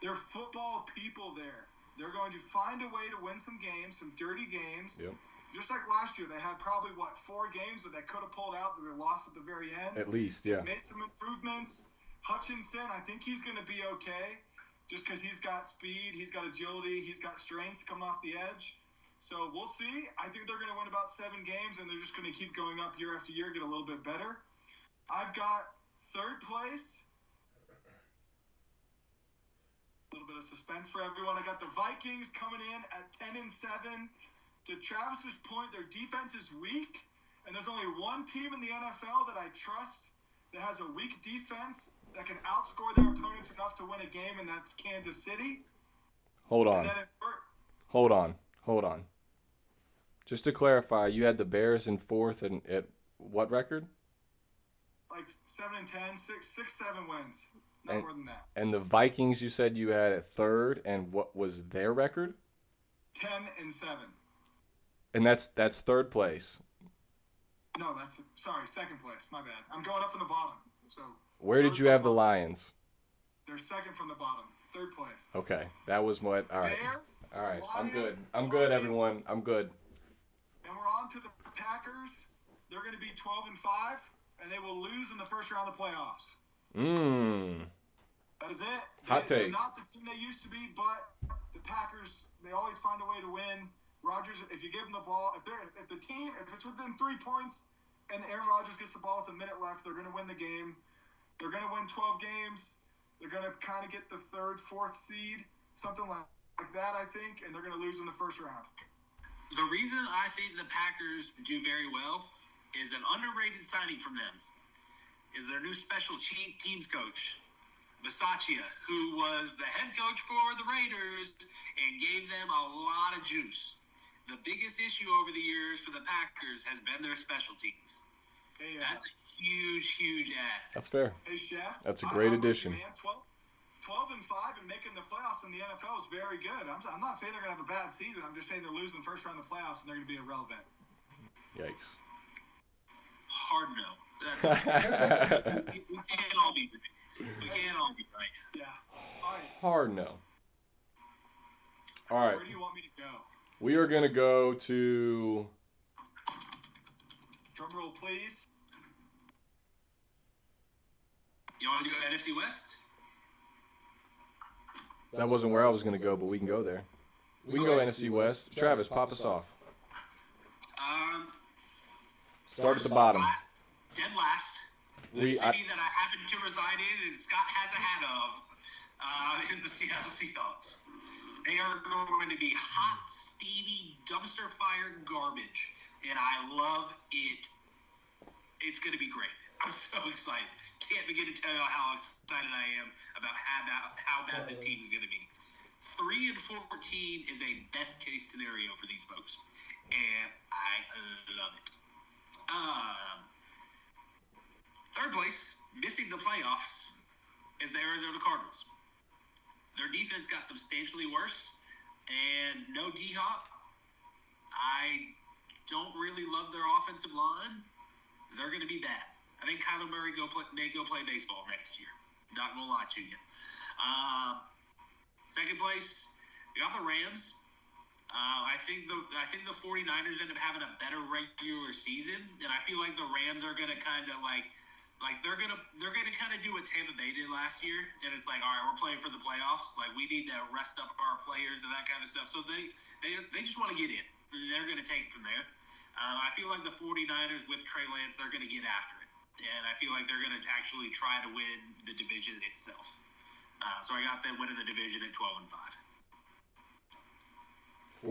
They're football people there. They're going to find a way to win some games, some dirty games. Yep. Just like last year, they had probably, 4 games that they could have pulled out that they lost at the very end. At least, yeah. They made some improvements. Hutchinson, I think he's going to be okay just because he's got speed, he's got agility, he's got strength coming off the edge. So we'll see. I think they're going to win about 7 games, and they're just going to keep going up year after year, get a little bit better. I've got third place. A little bit of suspense for everyone. I got the Vikings coming in at 10-7. To Travis's point, their defense is weak, and there's only one team in the NFL that I trust that has a weak defense that can outscore their opponents enough to win a game, and that's Kansas City. Hold on. Just to clarify, you had the Bears in fourth and at what record? Like 7-10, 6-7 wins. Not more than that. And the Vikings, you said you had at third, and what was their record? 10-7. And that's third place. No, second place. My bad. I'm going up from the bottom. So where did you have the Lions? They're second from the bottom. Third place. Okay, that was what. All right. Bears, all right. Lions, I'm good, everyone. I'm good. And we're on to the Packers. They're going to be 12-5, and they will lose in the first round of the playoffs. That is it. Hot take. They're not the team they used to be, but the Packers, they always find a way to win. Rodgers, if you give them the ball, if it's within 3 points and Aaron Rodgers gets the ball with a minute left, they're going to win the game. They're going to win 12 games. They're going to kind of get the 3rd, 4th seed, something like that, I think, and they're going to lose in the first round. The reason I think the Packers do very well is an underrated signing from them is their new special teams coach, Bisaccia, who was the head coach for the Raiders and gave them a lot of juice. The biggest issue over the years for the Packers has been their special teams. Hey, that's a huge ad. That's fair. Hey, Chef. That's a great addition. Man, 12-5 and making the playoffs in the NFL is very good. I'm not saying they're going to have a bad season. I'm just saying they're losing the first round of the playoffs and they're going to be irrelevant. Yikes. Hard no. That's we can't all be right. Yeah. All right. Hard no. All right. Where do you want me to go? We are going to go to... Drum roll, please. You want to go NFC West? That wasn't where I was going to go, but we can go there. We can go NFC West. Travis, pop us off. Start at the bottom. Dead last. The city that I happen to reside in and Scott has a hat of is the Seattle Seahawks. They are going to be hot, steamy, dumpster fire garbage, and I love it. It's going to be great. I'm so excited. Can't begin to tell you how excited I am about how bad this team is going to be. 3-14 is a best case scenario for these folks, and I love it. Third place, missing the playoffs, is the Arizona Cardinals. Their defense got substantially worse, and no D-Hop. I don't really love their offensive line. They're going to be bad. I think Kyler Murray may go play baseball next year. Not going to lie to you. Second place, we got the Rams. I think the 49ers end up having a better regular season, and I feel like the Rams are going to kind of like they're gonna kind of do what Tampa Bay did last year, and it's like, all right, we're playing for the playoffs. Like, we need to rest up our players and that kind of stuff. So they just want to get in. They're gonna take it from there. I feel like the 49ers with Trey Lance, they're gonna get after it, and I feel like they're gonna actually try to win the division itself. So I got them winning the division at 12-5.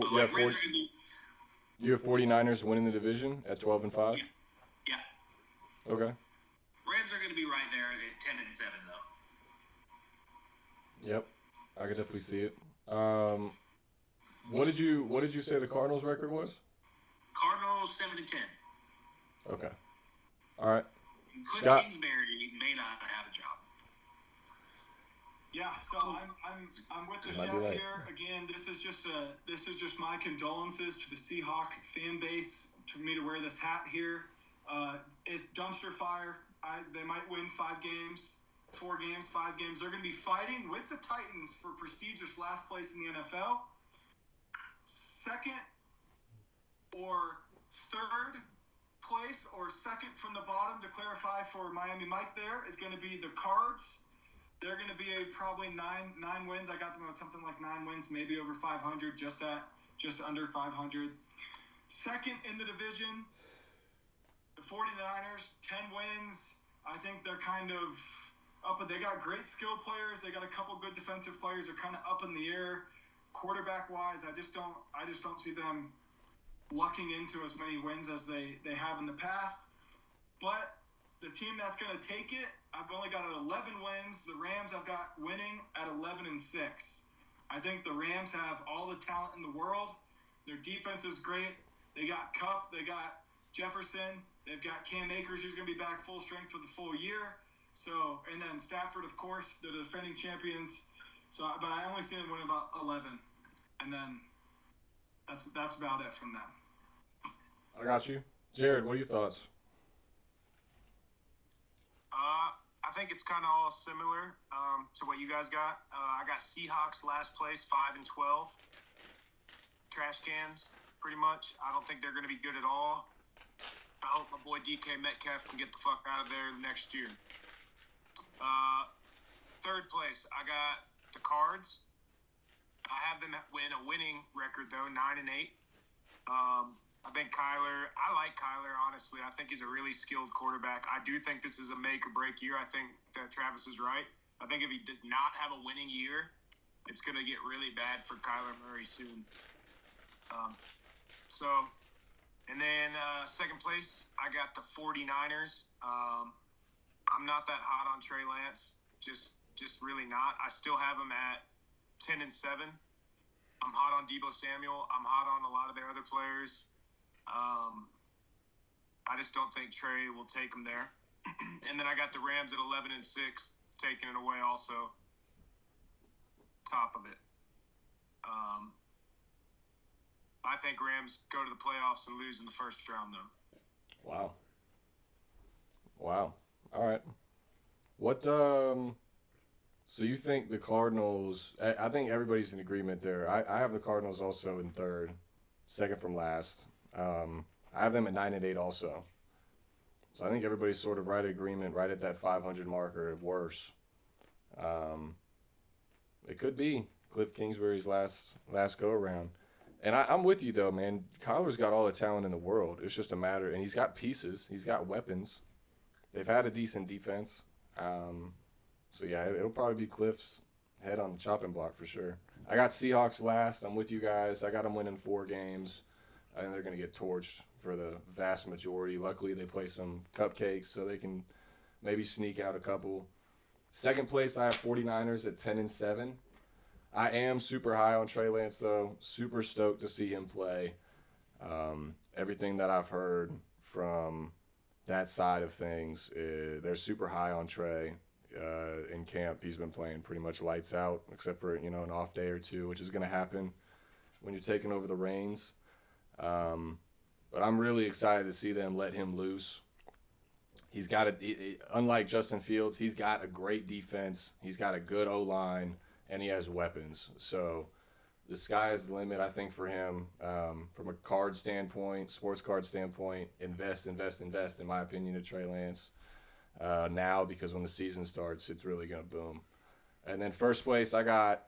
You have 49ers winning the division at 12-5? Yeah. Okay. Rams are going to be right there at 10-7, though. Yep, I could definitely see it. What did you say the Cardinals' record was? Cardinals 7-10. Okay. All right. Cliff Scott. Kingsbury may not have a job. Yeah, so I'm with the chef here again. This is just my condolences to the Seahawk fan base for me to wear this hat here. It's dumpster fire. They might win 5 games. They're going to be fighting with the Titans for prestigious last place in the NFL. Second or third place, or second from the bottom, to clarify for Miami Mike there, is going to be the Cards. They're going to be probably 9 wins. I got them at something like 9 wins, maybe over 500, just at just under 500. Second in the division, the 49ers, 10 wins. I think they're kind of up. They got great skill players. They got a couple good defensive players. They're kind of up in the air. Quarterback-wise, I just don't see them lucking into as many wins as they have in the past. But the team that's going to take it, I've only got 11 wins. The Rams I've got winning at 11-6. I think the Rams have all the talent in the world. Their defense is great. They got Kupp. They got Jefferson. They've got Cam Akers, who's going to be back full strength for the full year. So, and then Stafford, of course, they're the defending champions. So, but I only see them winning about 11, and then that's about it from them. I got you, Jared. What are your thoughts? I think it's kind of all similar to what you guys got. I got Seahawks last place, 5-12. Trash cans, pretty much. I don't think they're going to be good at all. I hope my boy DK Metcalf can get the fuck out of there next year. Third place, I got the Cards. I have them win a winning record, though, 9-8. I think I like Kyler, honestly. I think he's a really skilled quarterback. I do think this is a make or break year. I think that Travis is right. I think if he does not have a winning year, it's going to get really bad for Kyler Murray soon. And then second place, I got the 49ers. I'm not that hot on Trey Lance, just really not. I still have him at 10-7. I'm hot on Deebo Samuel. I'm hot on a lot of their other players. I just don't think Trey will take him there. And then I got the Rams at 11-6, taking it away also. Top of it. I think Rams go to the playoffs and lose in the first round, though. Wow. All right. What, so you think the Cardinals, I think everybody's in agreement there. I have the Cardinals also in third, second from last. I have them at 9-8 also. So I think everybody's sort of right at agreement, right at that 500 marker, worse. It could be Cliff Kingsbury's last go-around. And I'm with you, though, man. Kyler's got all the talent in the world. It's just a matter, and he's got pieces. He's got weapons. They've had a decent defense. So, yeah, it'll probably be Cliff's head on the chopping block for sure. I got Seahawks last. I'm with you guys. I got them winning 4 games. I think they're going to get torched for the vast majority. Luckily, they play some cupcakes, so they can maybe sneak out a couple. Second place, I have 49ers at 10-7. I am super high on Trey Lance, though. Super stoked to see him play. Everything that I've heard from that side of things, they're super high on Trey. In camp, he's been playing pretty much lights out, except for, an off day or two, which is going to happen when you're taking over the reins. But I'm really excited to see them let him loose. He's got unlike Justin Fields, he's got a great defense. He's got a good O-line, and he has weapons. So the sky is the limit, I think, for him. From a card standpoint, sports card standpoint, invest, in my opinion, to Trey Lance. Now, because when the season starts, it's really going to boom. And then first place, I got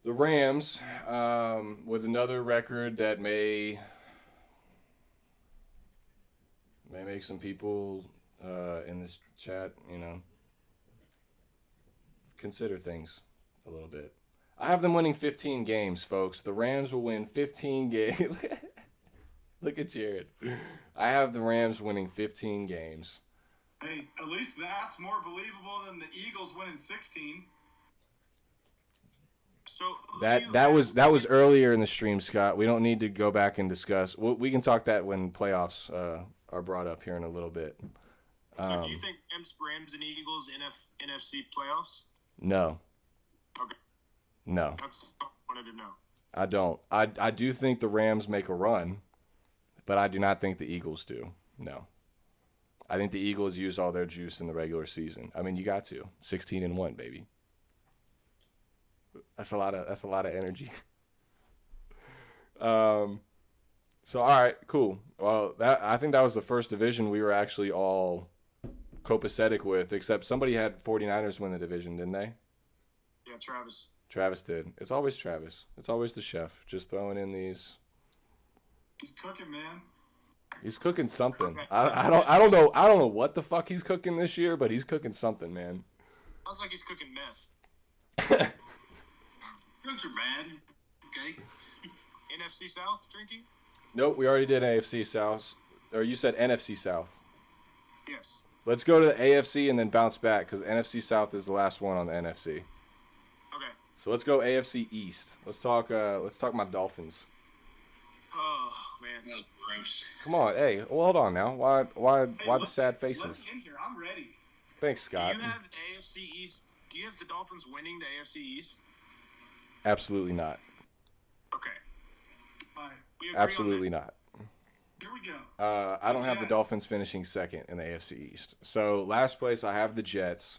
the Rams with another record that may make some people in this chat, consider things a little bit. I have them winning 15 games, folks. The Rams will win 15 games. Look at Jared. I have the Rams winning 15 games. Hey, at least that's more believable than the Eagles winning 16. So that was earlier in the stream, Scott. We don't need to go back and discuss. We can talk that when playoffs are brought up here in a little bit. So do you think Rams and Eagles NFC playoffs? No. Okay. No. That's what I wanted to know. I don't. I do think the Rams make a run, but I do not think the Eagles do. No. I think the Eagles use all their juice in the regular season. I mean, you got to 16-1, baby. That's a lot of energy. So all right, cool. Well, I think that was the first division we were actually all copacetic with, except somebody had 49ers win the division, didn't they? Yeah, Travis. Travis did. It's always Travis. It's always the chef. Just throwing in these. He's cooking, man. He's cooking something. I don't know what the fuck he's cooking this year, but he's cooking something, man. Sounds like he's cooking meth. Drugs are bad. Okay. NFC South drinking? Nope, we already did AFC South. Or you said NFC South. Yes. Let's go to the AFC and then bounce back because NFC South is the last one on the NFC. Okay. So let's go AFC East. Let's talk my Dolphins. Oh man, That was gross. Come on, hey, well, hold on now. Why the sad Let me faces? in here. I'm ready. Thanks, do Scott. you have the AFC East? Do you have the Dolphins winning the AFC East? Absolutely not. Okay. All right. We agree on Absolutely that. not. Here we go. I don't have the Jets. Dolphins finishing second in the AFC East. So last place I have the Jets.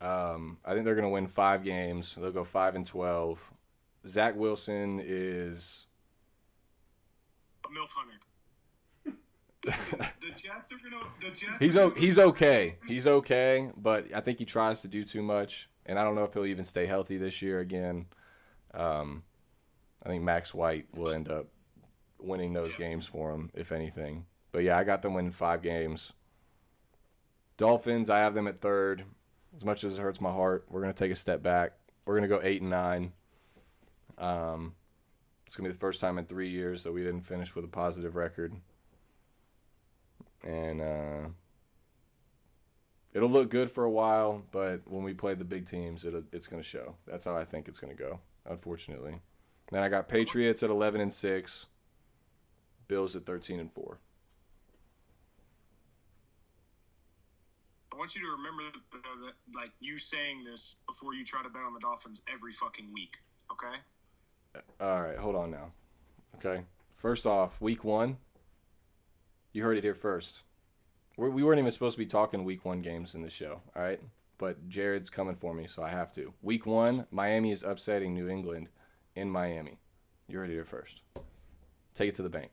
I think they're gonna win 5 games. They'll go 5-12. Zach Wilson is. A MILF hunter. The Jets are gonna. The Jets. He's okay. He's okay, but I think he tries to do too much, and I don't know if he'll even stay healthy this year again. I think Max White will end up winning those games for him, if anything. But yeah, I got them winning 5 games. Dolphins, I have them at third. As much as it hurts my heart, we're gonna take a step back. We're gonna go 8-9. It's gonna be the first time in 3 years that we didn't finish with a positive record. And it'll look good for a while, but when we play the big teams, it's going to show. That's how I think it's going to go, unfortunately. Then I got Patriots at 11-6, Bills at 13-4. I want you to remember that, like, you saying this before you try to bet on the Dolphins every fucking week, okay? All right, hold on now. Okay, first off, week 1. You heard it here first. We weren't even supposed to be talking week 1 games in the show, all right? But Jared's coming for me, so I have to. Week 1, Miami is upsetting New England in Miami. You heard it here first. Take it to the bank.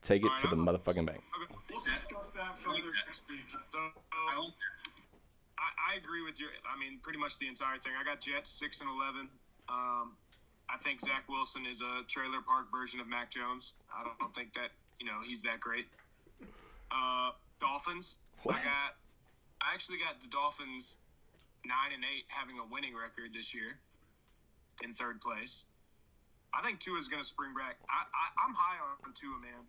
Take it to the motherfucking bank. Okay. We'll discuss that further next week. So, I agree with your. I mean, pretty much the entire thing. I got Jets 6-11. I think Zach Wilson is a trailer park version of Mac Jones. I don't think that he's that great. Dolphins. What? I actually got the Dolphins 9-8 having a winning record this year in third place. I think Tua's going to spring back. I'm high on Tua, man.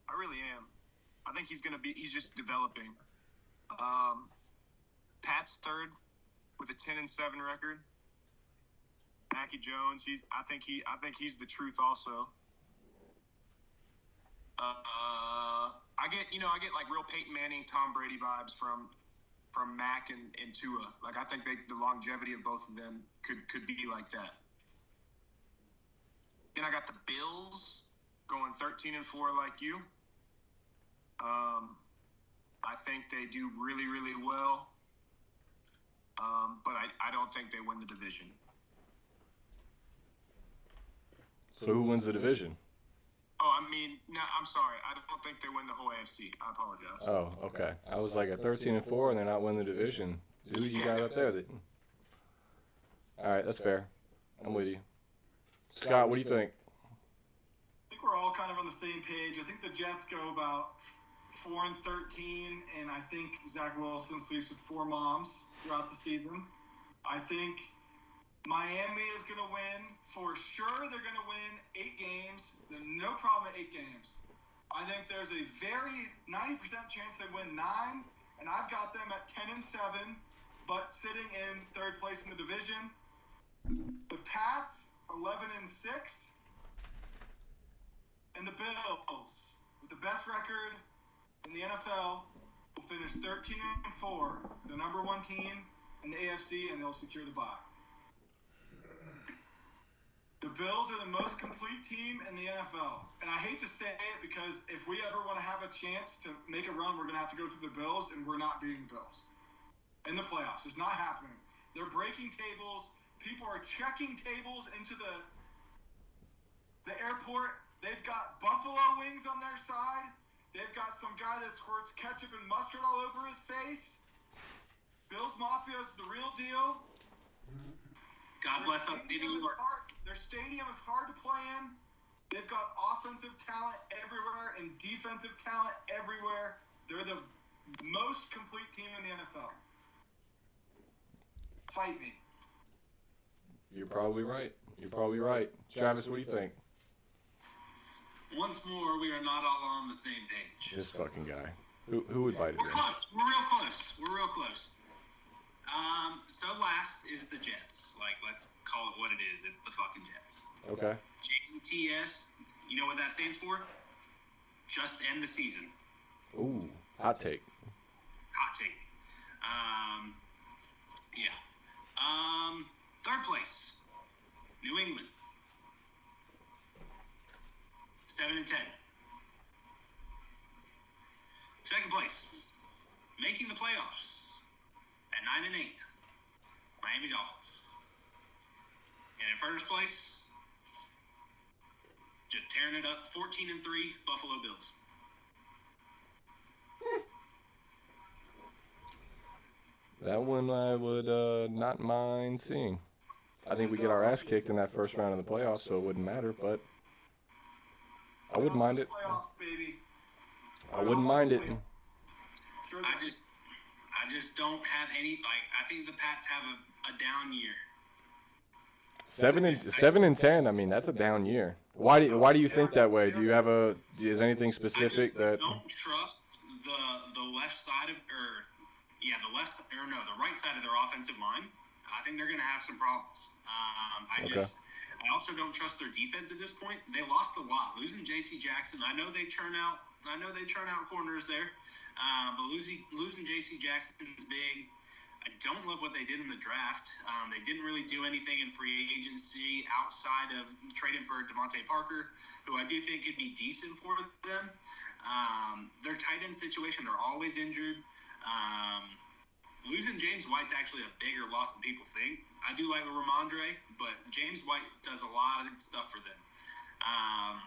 I really am. I think he's just developing. Pat's third with a 10-7 record. Mackie Jones, I think he's the truth also. I get like real Peyton Manning, Tom Brady vibes from Mac and Tua. Like I think the longevity of both of them could be like that. Then I got the Bills going 13-4 like you. I think they do really, really well. But I don't think they win the division. So who wins the division? Oh, I mean, no, I'm sorry. I don't think they win the whole AFC. I apologize. Oh, okay. I was like at 13-4 and they're not winning the division. Who you got up there? All right, that's fair. I'm with you. Scott, what do you think? I think we're all kind of on the same page. I think the Jets go about 4-13, and I think Zach Wilson sleeps with 4 moms throughout the season. I think Miami is going to win. For sure, they're going to win 8 games. There's no problem at 8 games. I think there's a very 90% chance they win 9, and I've got them at 10-7, but sitting in third place in the division. The Pats, 11-6, and the Bills, with the best record in the NFL, will finish 13-4, the number 1 team in the AFC, and they'll secure the bye. The Bills are the most complete team in the NFL. And I hate to say it because if we ever want to have a chance to make a run, we're going to have to go through the Bills, and we're not beating Bills in the playoffs. It's not happening. They're breaking tables. People are checking tables into the airport. They've got buffalo wings on their side. They've got some guy that squirts ketchup and mustard all over his face. Bills Mafia is the real deal. God bless us in New York. Their stadium is hard to play in. They've got offensive talent everywhere and defensive talent everywhere. They're the most complete team in the NFL. Fight me. You're probably right. Travis, what do you think? Once more, we are not all on the same page. This fucking guy. Who invited We're him? close. We're real close. So last is the Jets. Like, let's call it what it is. It's the fucking Jets. Okay. JTS, you know what that stands for? Just end the season. Ooh, hot take. Yeah. Third place, New England. 7-10. Second place, making the playoffs at 9-8, Miami Dolphins. And in first place, just tearing it up, 14-3, Buffalo Bills. That one I would not mind seeing. I think we get our ass kicked in that first round of the playoffs, so it wouldn't matter, but I wouldn't mind it. Playoffs, baby. I wouldn't mind it. Sure. I just don't have any, like, I think the Pats have a down year. 7-10. I mean, that's a down year. Why do you think that way? Do you have is anything specific that? I don't trust the left side of, the right side of their offensive line. I think they're going to have some problems. I also don't trust their defense at this point. They lost a lot. Losing J.C. Jackson, I know they churn out corners there, but losing J.C. Jackson is big. I don't love what they did in the draft. They didn't really do anything in free agency outside of trading for Devontae Parker, who I do think could be decent for them. Their tight end situation, they're always injured. Losing James White's actually a bigger loss than people think. I do like Ramondre, but James White does a lot of stuff for them. I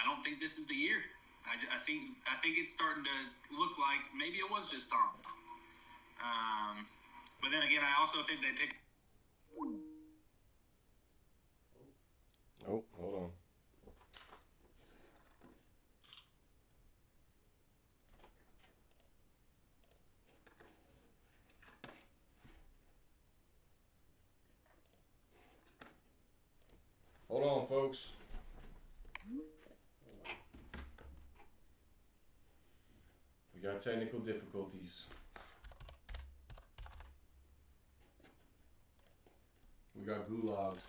don't think this is the year. I think it's starting to look like maybe it was just Tom. But then again, I also think they picked. Oh, hold on. Hold on, folks. We got technical difficulties. We got gulags.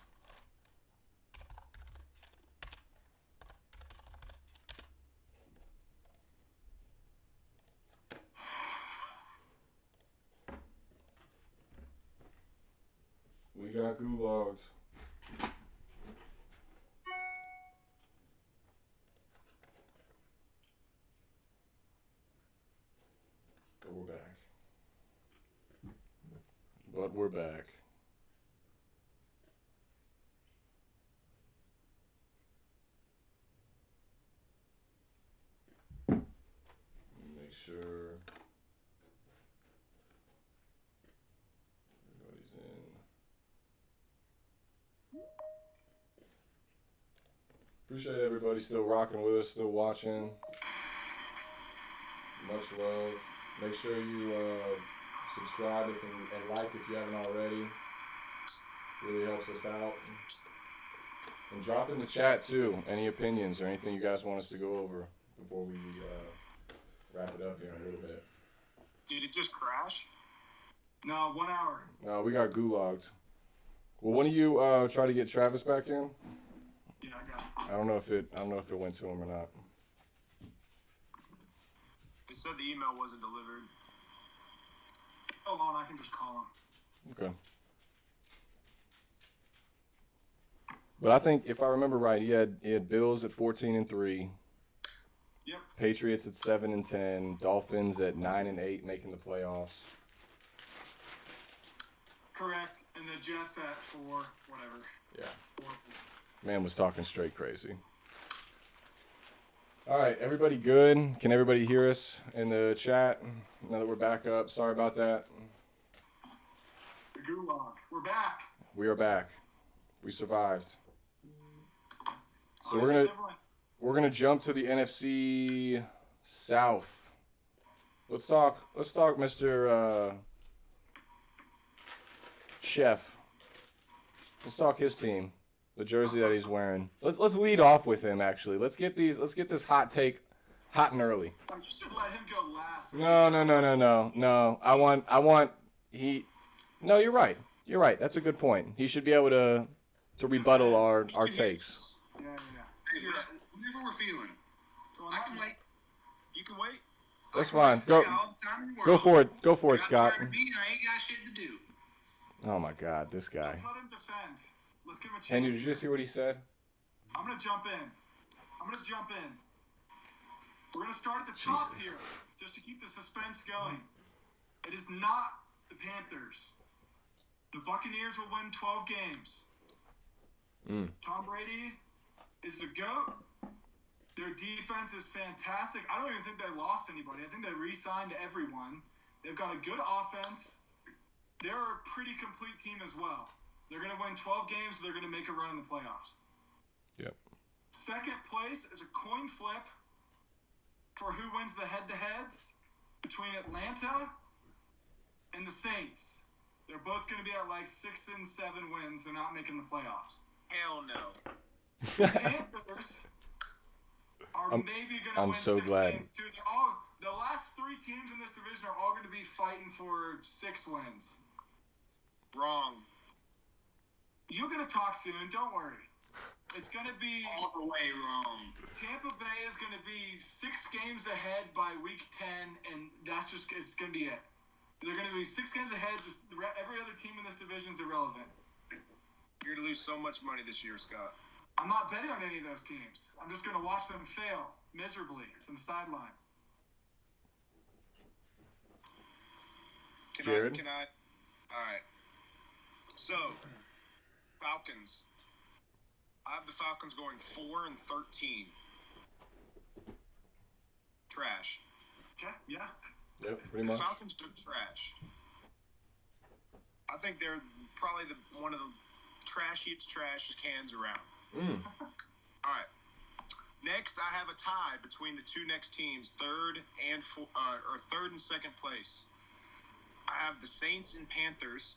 We got gulags. But we're back. Make sure everybody's in. Appreciate everybody still rocking with us, still watching. Much love. Make sure you subscribe and like if you haven't already. Really helps us out. And drop in the chat too, any opinions or anything you guys want us to go over before we wrap it up here in a little bit. Did it just crash? No, 1 hour. No, we got gulagged. Well, one of you try to get Travis back in? Yeah, I got it. I don't know if it went to him or not. It said the email wasn't delivered. Hold on, I can just call him. Okay. But I think if I remember right, he had Bills at 14-3. Yep. Patriots at 7-10. Dolphins at 9-8, making the playoffs. Correct. And the Jets at 4, whatever. Yeah. 4. Man was talking straight crazy. All right, everybody good? Can everybody hear us in the chat now that we're back up? Sorry about that. The gulag. We're back. We are back. We survived. So we're gonna jump to the NFC South. Let's talk, Mr. Chef. Let's talk his team, the jersey that he's wearing. Let's lead off with him. Actually, let's get this hot take hot and early. You should let him go last. No. I want he. No, you're right. You're right. That's a good point. He should be able to rebuttal our takes. Yeah. Whatever we're feeling. I can wait. You can wait. That's fine. Go for it. Go for it, Scott. I ain't got shit to do. Oh my God, this guy. Let's let him defend. Let's give him a chance. And did you just hear what he said? I'm gonna jump in. We're gonna start at the top Jesus. here, just to keep the suspense going. It is not the Panthers. The Buccaneers will win 12 games. Tom Brady is the GOAT. Their defense is fantastic. I don't even think they lost anybody. I think they re-signed everyone. They've got a good offense. They're a pretty complete team as well. They're going to win 12 games. They're going to make a run in the playoffs. Yep. Second place is a coin flip for who wins the head-to-heads between Atlanta and the Saints. They're both going to be at like 6 and 7 wins. They're not making the playoffs. Hell no. The Panthers are maybe going to win so 6 glad. games too. The last 3 teams in this division are all going to be fighting for 6 wins. Wrong. You're going to talk soon. Don't worry. It's going to be All the way wrong. Tampa Bay is going to be 6 games ahead by week 10, and that's just it's going to be it. They're going to be 6 games ahead. Every other team in this division is irrelevant. You're going to lose so much money this year, Scott. I'm not betting on any of those teams. I'm just going to watch them fail miserably from the sideline. Jared? Can I? All right. So, Falcons. I have the Falcons going 4-13. Trash. Okay, yeah. Yep, pretty The much. Falcons are trash. I think they're probably one of the trashiest cans around. All right. Next, I have a tie between the 2 next teams, third and second place. I have the Saints and Panthers,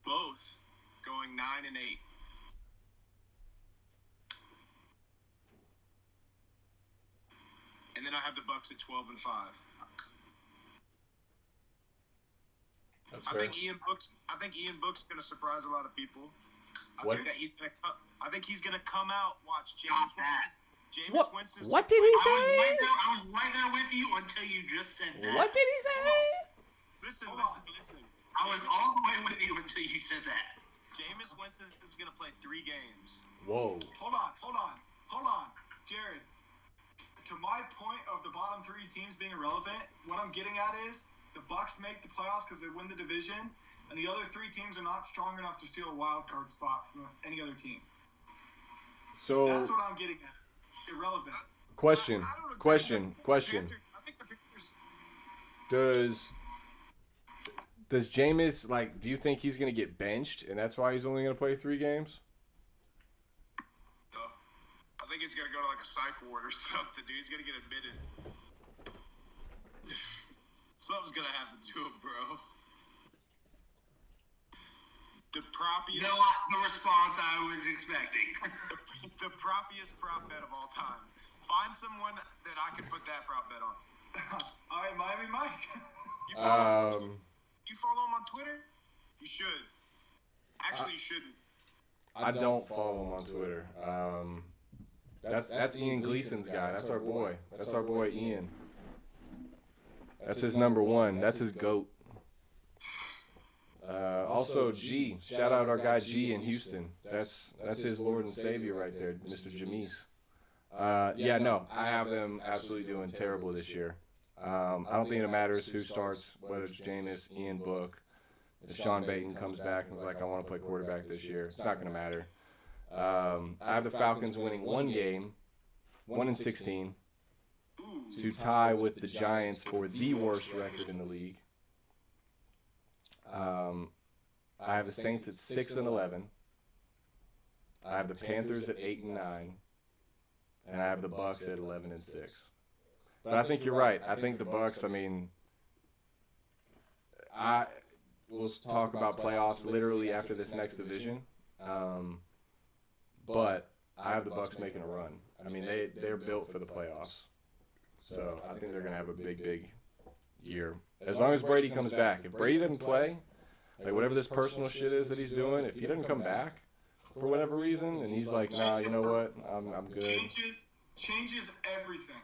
both going 9-8. And then I have the Bucks at 12-5. That's I fair. think Ian Book's going to surprise a lot of people. I What? think that he's going to come out. Watch Stop that. Jameis Winston. What did he I say? was right there with you until you just said that. What did he say? Listen. I was all the way with you until you said that. Jameis Winston is going to play 3 games. Whoa. Hold on. Jared, to my point of the bottom 3 teams being irrelevant, what I'm getting at is the Bucks make the playoffs because they win the division, and the other 3 teams are not strong enough to steal a wild card spot from any other team. So, That's what I'm getting at. Irrelevant. question. I don't agree. I think the Panthers. Does Jameis, do you think he's going to get benched, and that's why he's only going to play 3 games? I think he's going to go to a psych ward or something, dude. He's going to get admitted. Something's going to happen to him, bro. The proppiest, The response I was expecting. the proppiest prop bet of all time. Find someone that I can put that prop bet on. All right, Miami Mike. You follow him on Twitter? You should. Actually, you shouldn't. I don't follow him on Twitter. That's Ian Gleason's guy. That's our boy. That's our boy Ian. That's his number 1. That's his GOAT. Also, G. Shout out our guy G in Houston. That's his Lord and Savior right there, Mr. Jameis. I have them absolutely doing terrible this year. I don't think it matters who starts, whether it's Jameis, Ian Book. If Sean Payton comes back and is like, I want to play quarterback this year, it's not going to matter. I have the Falcons winning 1 game, 1-16, to tie with the Giants for the worst record in the league. I I have the Saints at 6-11. I have the Panthers at 8-9, and I have the Bucks at 11-6. But I think you're right. I think the Bucks. I mean, we'll talk about playoffs literally after this next division. But I have the Bucks making a run. I mean, they're built for the playoffs. So I think they're gonna have a big year as long as Brady comes back. If Brady doesn't play, like whatever this personal shit is that he's doing, if he doesn't come back for whatever reason, and he's like, nah, you know what, I'm good. Changes everything.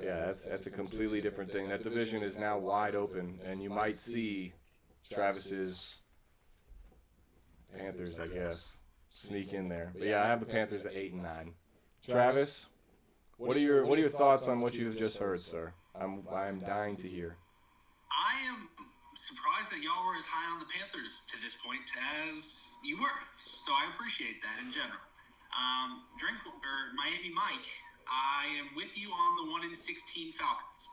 Yeah, that's a completely different thing. That division is now wide open, and you might see Travis's Panthers, I guess, sneak in there. But yeah, I have the Panthers at 8-9. Travis, what are your thoughts on what you've just heard, sir? I'm dying to hear. I am surprised that y'all were as high on the Panthers to this point as you were. So I appreciate that in general. Miami Mike, I am with you on the 1-16 Falcons.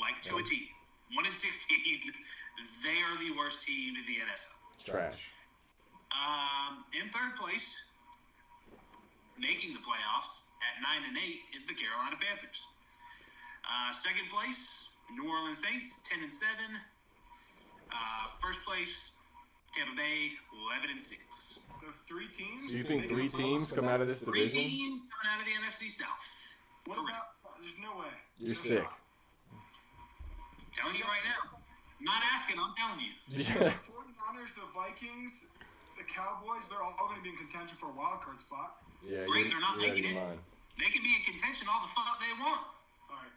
Like to a T. 1-16. They are the worst team in the NFL. Trash. In third place, making the playoffs at 9-8 is the Carolina Panthers. Second place, New Orleans Saints, 10-7. First place, Tampa Bay, 11-6. Those 3 teams. Do you think 3 teams come out of this division? 3 teams coming out of the NFC South. What about? There's no way. You're sick. Telling you right now. Not asking, I'm telling you. The 49ers, the Vikings, the Cowboys, they're all going to be in contention for a wild card spot. Yeah, Great, they're not making it. Mine. They can be in contention all the fuck they want. All right.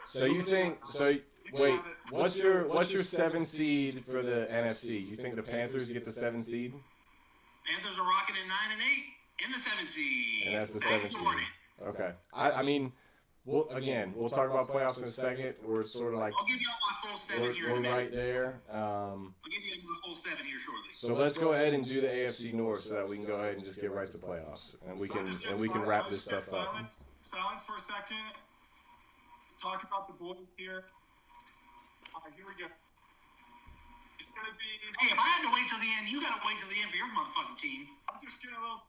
So you think? So wait, what's your 7 seed for the NFC? You think the Panthers get the 7 seed? Panthers are rocking at 9-8 in the 7 seed. And that's the 7 seed. Okay. I mean, we'll talk about playoffs in a second. We're sort of like I'll give you my full 7 here in a minute. We're right there. I'll give you my full 7 here shortly. So let's go ahead and do the AFC North so that we can go ahead and just get right to playoffs, and we can wrap this stuff up. Silence for a second. Let's talk about the boys here. All right, here we go. It's gonna be. Hey, if I had to wait till the end, you gotta wait till the end for your motherfucking team. I'm just getting a little.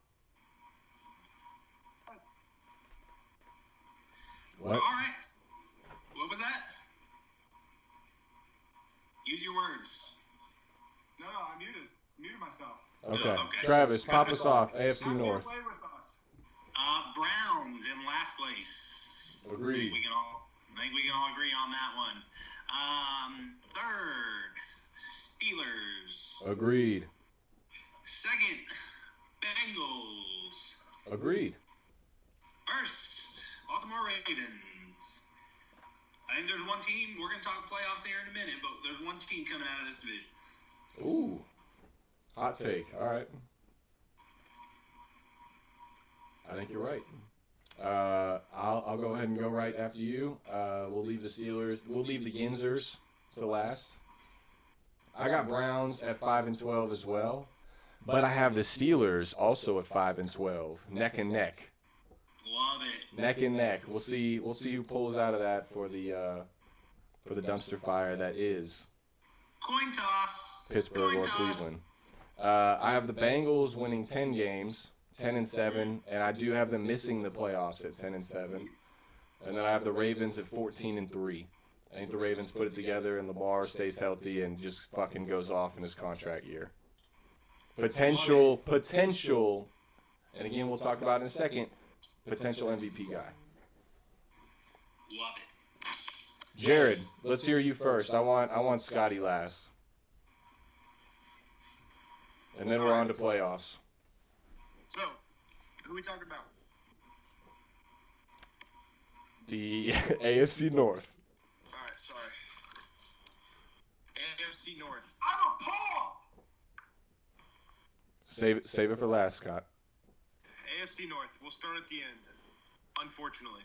What? All right. What was that? Use your words. No, I muted myself. Okay. Okay. Travis, pop us off. AFC Not North. play with us. Browns in last place. Agreed. I think we can all agree on that one. Third, Steelers. Agreed. Second, Bengals. Agreed. First, Baltimore Ravens. I think there's one team, we're going to talk playoffs here in a minute, but there's one team coming out of this division. Ooh. Hot take. All right. I think you're right. I'll go ahead and go right after you. We'll leave the Steelers. We'll leave the Yinzers to last. I got Browns at 5-12 as well, but I have the Steelers also at 5-12, neck and neck. Love it. Neck and neck. We'll see who pulls out of that for the dumpster fire that is Coin toss. Pittsburgh Coin or toss. Cleveland. I have the Bengals winning 10 games, 10-7, and I do have them missing the playoffs at 10-7. And then I have the Ravens at 14-3. I think the Ravens put it together and Lamar stays healthy and just fucking goes off in his contract year. Potential, and again we'll talk about it in a second, potential MVP guy. Love it. Jared, let's hear you first. I want Scotty last. And then we're on to playoffs. So, who are we talking about? The AFC North. All right, sorry. AFC North. I'm a paw. Save it for last, Scott. AFC North. We'll start at the end. Unfortunately,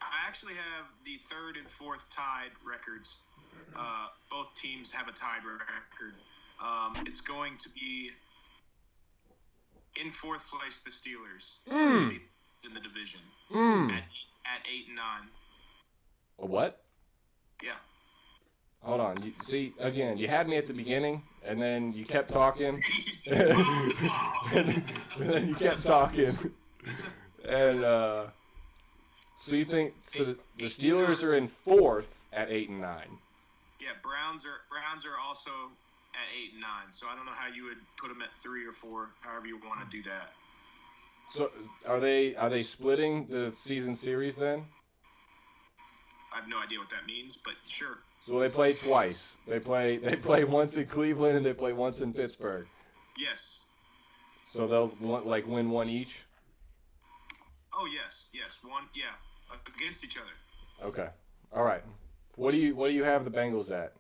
I actually have the third and fourth tied records. Both teams have a tied record. It's going to be in fourth place the Steelers in the division at 8-9. A what? Yeah. Hold on. You see, again, you had me at the beginning, and then you kept talking. and then you kept talking. And so you think so the Steelers are in 4th at 8 and 9. Yeah, Browns are also at 8 and 9. So I don't know how you would put them at 3 or 4, however you want to do that. So are they splitting the season series then? I have no idea what that means, but sure. So they play twice. They play once in Cleveland and they play once in Pittsburgh. Yes. So they'll win one each. Oh yes, one, against each other. Okay, all right. What do you have the Bengals at?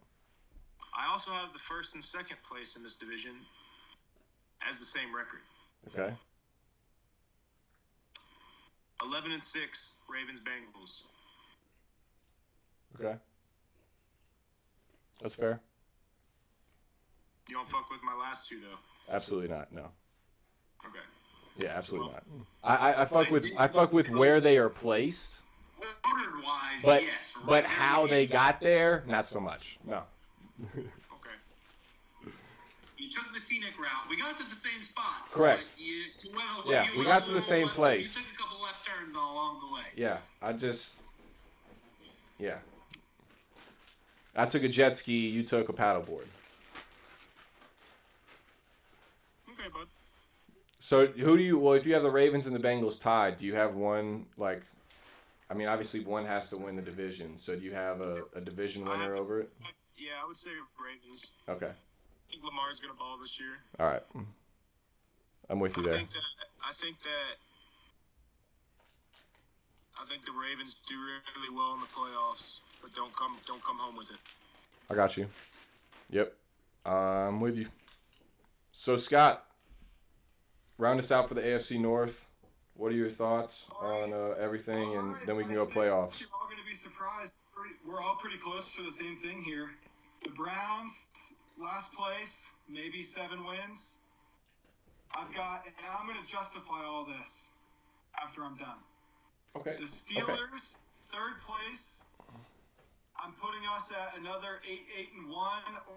I also have the 1st and 2nd place in this division as the same record. Okay. 11 and 6, Ravens Bengals. Okay. That's fair. You don't fuck with my last two though. Absolutely not. No. Okay. Yeah, absolutely not. I fuck with where they are placed. Ordered wise, But yes. but how they got there, not so much. No. Okay. You took the scenic route. We got to the same spot. Correct. Yeah, we got to the same place. You took a couple left turns along the way. Yeah, I took a jet ski. You took a paddleboard. Okay, bud. So who do you? Well, if you have the Ravens and the Bengals tied, do you have one like? I mean, obviously one has to win the division. So do you have a division winner over it? Yeah, I would say Ravens. Okay. I think Lamar's gonna ball this year. All right. I'm with you there. I think the Ravens do really well in the playoffs, but don't come home with it. I got you. Yep. I'm with you. So Scott, round us out for the AFC North. What are your thoughts on everything, and then we can go playoffs. You're all going to be surprised. We're all pretty close to the same thing here. The Browns, last place, maybe 7 wins. And I'm going to justify all this after I'm done. Okay. The Steelers, 3rd place. I'm putting us at another 8-1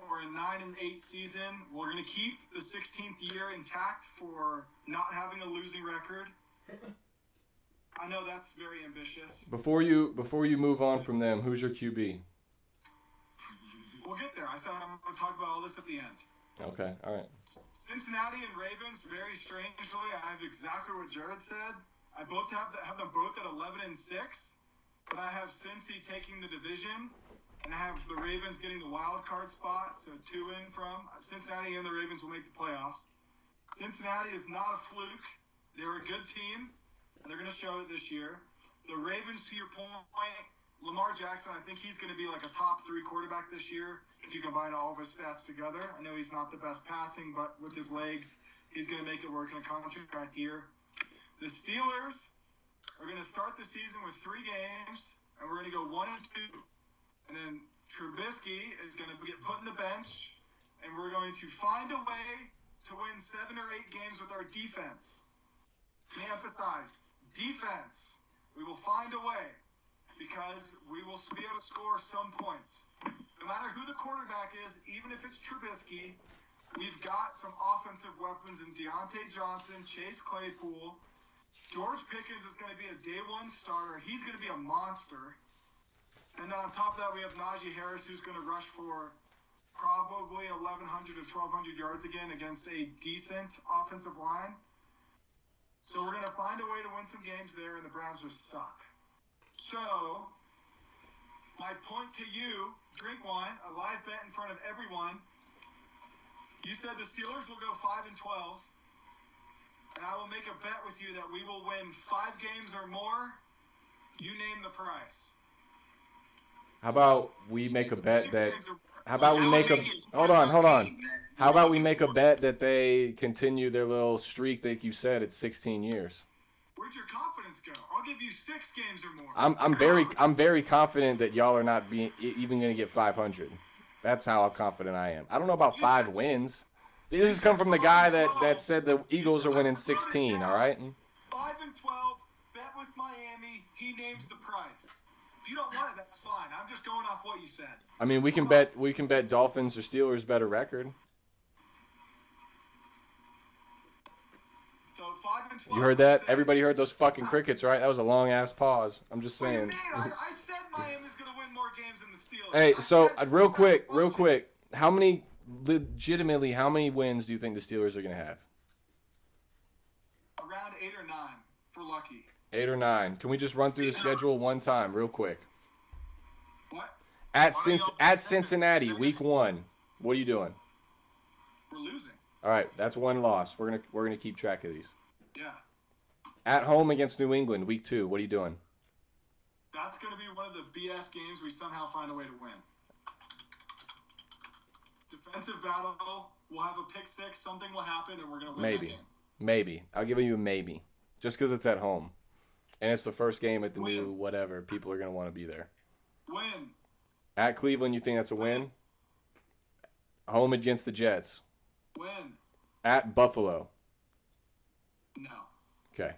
or a 9-8 season. We're going to keep the 16th year intact for not having a losing record. I know that's very ambitious. Before you move on from them, who's your QB? We'll get there. I said I'm going to talk about all this at the end. Okay, all right. Cincinnati and Ravens, very strangely, I have exactly what Jared said. I both have them both at 11 and 6, but I have Cincy taking the division, and I have the Ravens getting the wild card spot, so 2 in from Cincinnati, and the Ravens will make the playoffs. Cincinnati is not a fluke. They're a good team, and they're going to show it this year. The Ravens, to your point, Lamar Jackson, I think he's going to be like a top 3 quarterback this year if you combine all of his stats together. I know he's not the best passing, but with his legs, he's going to make it work in a contract year. The Steelers are going to start the season with 3 games, and we're going to go 1-2. And then Trubisky is going to get put in the bench, and we're going to find a way to win 7 or 8 games with our defense. Let me emphasize, defense. We will find a way because we will be able to score some points. No matter who the quarterback is, even if it's Trubisky, we've got some offensive weapons in Deontay Johnson, Chase Claypool. George Pickens is going to be a day 1 starter. He's going to be a monster. And then on top of that, we have Najee Harris, who's going to rush for probably 1,100 to 1,200 yards again against a decent offensive line. So we're going to find a way to win some games there, and the Browns just suck. So my point to you, drink wine, a live bet in front of everyone. You said the Steelers will go 5-12. And I will make a bet with you that we will win 5 games or more. You name the price. How about we make a bet 6 that? games or more. How about we make a? Hold on. How about we make a bet that they continue their little streak, like you said, it's 16 years. Where'd your confidence go? I'll give you 6 games or more. I'm very confident that y'all are not even going to get 500. That's how confident I am. I don't know about 5 wins. This has come from the guy that said the Eagles are winning 16. All right. 5-12. Bet with Miami. He names the price. If you don't want it, that's fine. I'm just going off what you said. I mean, we can bet Dolphins or Steelers better record. So 5-12. You heard that? Everybody heard those fucking crickets, right? That was a long ass pause. I'm just What do you saying. mean? I said Miami's gonna win more games than the Steelers. Hey, I so said- real quick, how many wins do you think the Steelers are gonna have? Around 8 or 9 for lucky. 8 or 9. Can we just run through the schedule one time, real quick? What? At Cincinnati, week 1. What are you doing? We're losing. All right, that's one loss. We're gonna keep track of these. Yeah. At home against New England, week 2. What are you doing? That's gonna be one of the BS games we somehow find a way to win. Defensive battle. We'll have a pick six. Something will happen, and we're gonna win that game. Maybe. I'll give you a maybe, just because it's at home, and it's the first game at the new whatever. People are gonna want to be there. Win. At Cleveland, you think that's a win? Home against the Jets. Win. At Buffalo. No. Okay.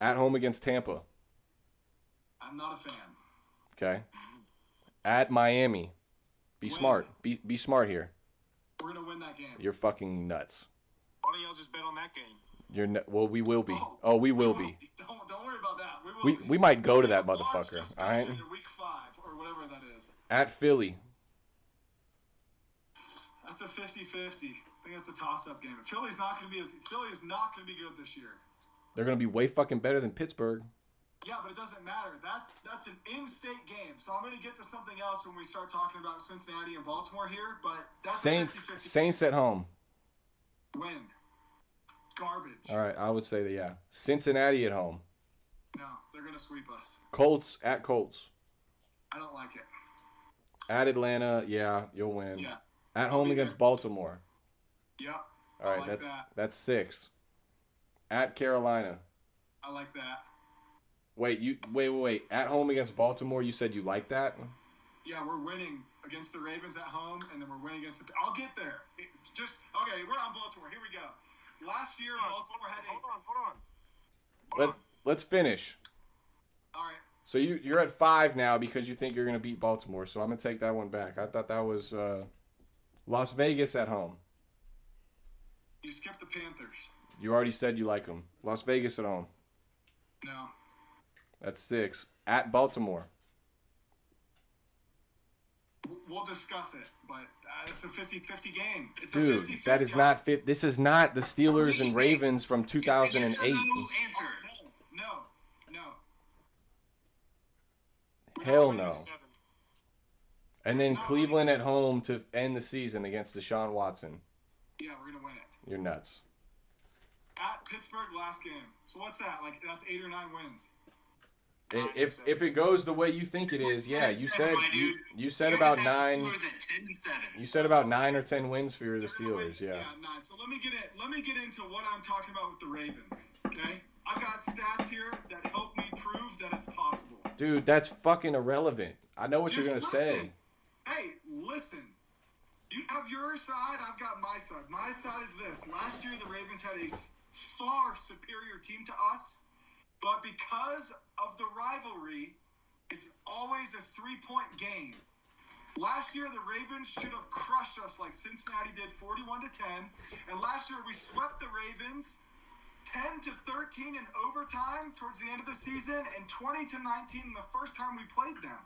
At home against Tampa. I'm not a fan. Okay. At Miami. Be Win. smart. Be smart here. We're gonna win that game. You're fucking nuts. Why don't y'all just bet on that game? Well, we will be. Oh, we will be. Don't worry about that. We might go to that Large motherfucker. discussion All right. in week 5 or whatever that is. At Philly. That's a 50-50. I think that's a toss-up game. Philly is not gonna be good this year. They're gonna be way fucking better than Pittsburgh. Yeah, but it doesn't matter. That's an in-state game. So I'm gonna get to something else when we start talking about Cincinnati and Baltimore here. But that's a 50-50 Saints at home. win. Garbage. All right, I would say that, yeah. Cincinnati at home. No, they're gonna sweep us. Colts at Colts. I don't like it. At Atlanta, yeah, you'll win. Yeah. At home be against there. Baltimore. Yep. All right, I like that. that's 6. At Carolina. I like that. Wait. At home against Baltimore, you said you like that? Yeah, we're winning against the Ravens at home, and then we're winning against the. I'll get there. Okay. We're on Baltimore. Here we go. Last year, Baltimore had Hold on. Let's finish. All right. So you're at 5 now because you think you're gonna beat Baltimore. So I'm gonna take that one back. I thought that was Las Vegas at home. You skipped the Panthers. You already said you like them. Las Vegas at home. No. That's 6. At Baltimore. We'll discuss it, but it's a 50-50 game. It's a Dude, 50-50 that is not fit. This is not the Steelers and Ravens from 2008. No. Hell no. And then Cleveland at home to end the season against Deshaun Watson. Yeah, we're gonna win it. You're nuts. At Pittsburgh, last game. So what's that? Like that's 8 or 9 wins. If it goes the way you think it is, yeah. You said about 9. You said about 9 or 10 wins for the Steelers, yeah. Yeah, 9. So let me get into what I'm talking about with the Ravens. Okay, I've got stats here that help me prove that it's possible. Dude, that's fucking irrelevant. I know what you're gonna say. Hey, listen. You have your side, I've got my side. My side is this. Last year, the Ravens had a far superior team to us, but because of the rivalry, it's always a 3-point game. Last year, the Ravens should have crushed us like Cincinnati did 41-10, and last year we swept the Ravens 10-13 in overtime towards the end of the season, and 20-19 the first time we played them.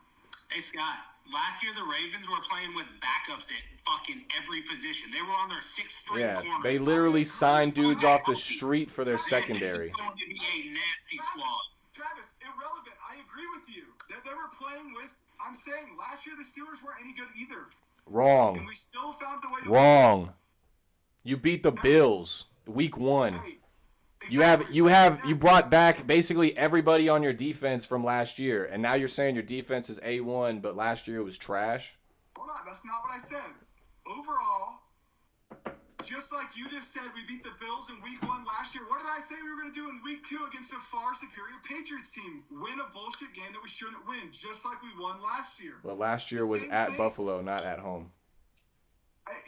Hey, Scott, last year the Ravens were playing with backups at fucking every position. They were on their 6th-string Yeah, corner. they literally signed dudes off the street for their secondary. This is going to be a nasty squad. Travis, irrelevant. I agree with you. They were playing with, I'm saying, last year the Steelers weren't any good either. And Wrong. we still found a way to Wrong. You beat the Bills week 1. Hey, You brought back basically everybody on your defense from last year, and now you're saying your defense is A1, but last year it was trash? Hold on, that's not what I said. Overall, just like you just said, we beat the Bills in week 1 last year. What did I say we were going to do in week 2 against a far superior Patriots team? Win a bullshit game that we shouldn't win, just like we won last year. But last year was Same at thing. Buffalo, not at home.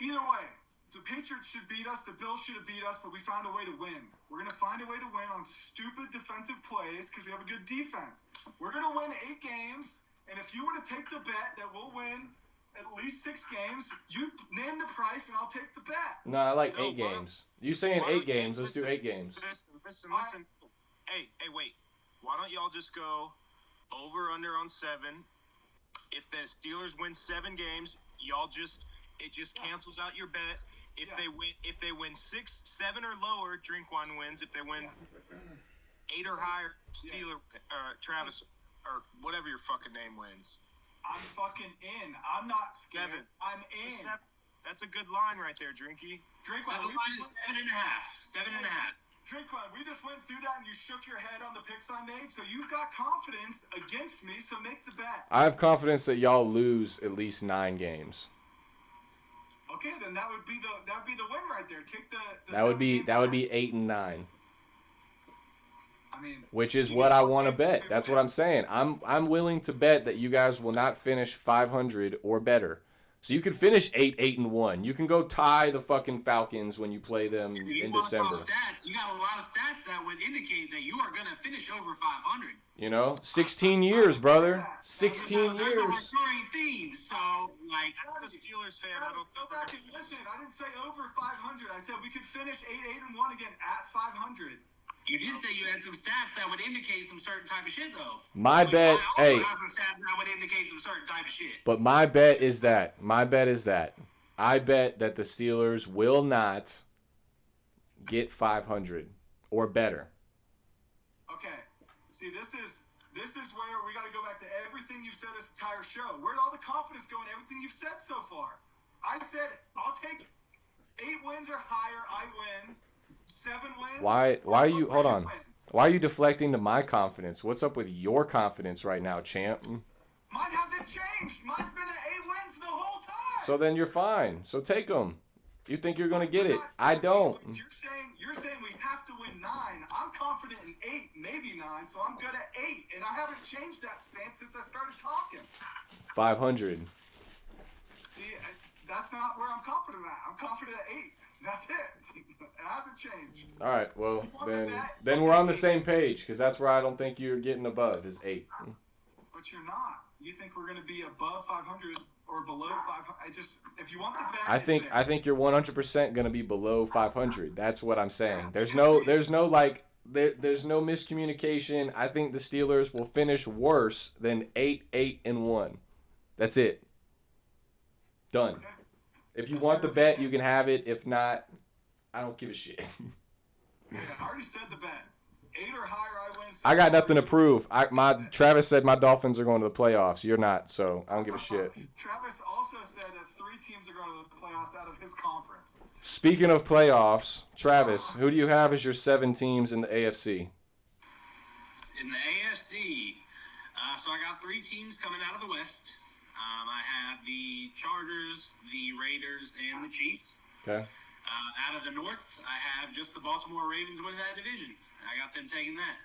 Either way, the Patriots should beat us. The Bills should have beat us, but we found a way to win. We're going to find a way to win on stupid defensive plays because we have a good defense. We're going to win 8 games, and if you were to take the bet that we'll win at least 6 games, you name the price, and I'll take the bet. No, I like 8 games. You saying 8 games? Let's do 8 games. Listen. Hey, wait. Why don't y'all just go over under on 7? If the Steelers win 7 games, it just cancels out your bet. If they win 6, 7 or lower, Drink Wine wins. If they win 8 or higher, Steeler Travis or whatever your fucking name wins. I'm fucking in. I'm not scared. 7. I'm in. 7. That's a good line right there, Drinky. Drink So Wine. the line is 7.5. 7.5. Drink Wine. We just went through that and you shook your head on the picks I made, so you've got confidence against me. So make the bet. I have confidence that y'all lose at least 9 games. Okay, then that would be the win right there. Take the That would be 8 and 9. I mean, Which is what I want to bet. That's what I'm saying. I'm willing to bet that you guys will not finish 500 or better. So you can finish 8-1. You can go tie the fucking Falcons when you play them in December. You got a lot of stats that would indicate that you are going to finish over 500. You know, 16 years, brother. 16 There's years. a recurring theme, so, like... As a Steelers fan, I don't go think back and listen. I didn't say over 500. I said we could finish 8-1 again at 500. You did say you had some stats that would indicate some certain type of shit, though. My bet, I hey. have some stats that would indicate some certain type of shit. But my bet is that. I bet that the Steelers will not get 500 or better. Okay. See, this is where we got to go back to everything you've said this entire show. Where'd all the confidence go in everything you've said so far? I said I'll take 8 wins or higher. I win. 7 wins. Why are you hold on? Why are you deflecting to my confidence? What's up with your confidence right now, champ? Mine hasn't changed. Mine's been at 8 wins the whole time. So then you're fine. So take them. You think you're gonna get it? I don't. You're saying we have to win 9. I'm confident in 8, maybe 9. So I'm good at 8, and I haven't changed that stance since I started talking. 500. See, that's not where I'm confident at. I'm confident at 8. That's it. It hasn't changed. All right. Well, then we're on the same page because that's where I don't think you're getting above is 8. But you're not. You think we're going to be above 500 or below 500? If you want the bet, I think you're 100% going to be below 500. That's what I'm saying. There's no miscommunication. I think the Steelers will finish worse than 8-1. That's it. Done. Okay. If you want the bet, you can have it. If not, I don't give a shit. Yeah, I already said the bet. 8 or higher, I win. I got nothing to prove. Travis said my Dolphins are going to the playoffs. You're not, so I don't give a shit. Travis also said that 3 teams are going to the playoffs out of his conference. Speaking of playoffs, Travis, who do you have as your 7 teams in the AFC? In the AFC, so I got 3 teams coming out of the West. I have the Chargers, the Raiders, and the Chiefs. Okay. Out of the North, I have just the Baltimore Ravens winning that division. I got them taking that.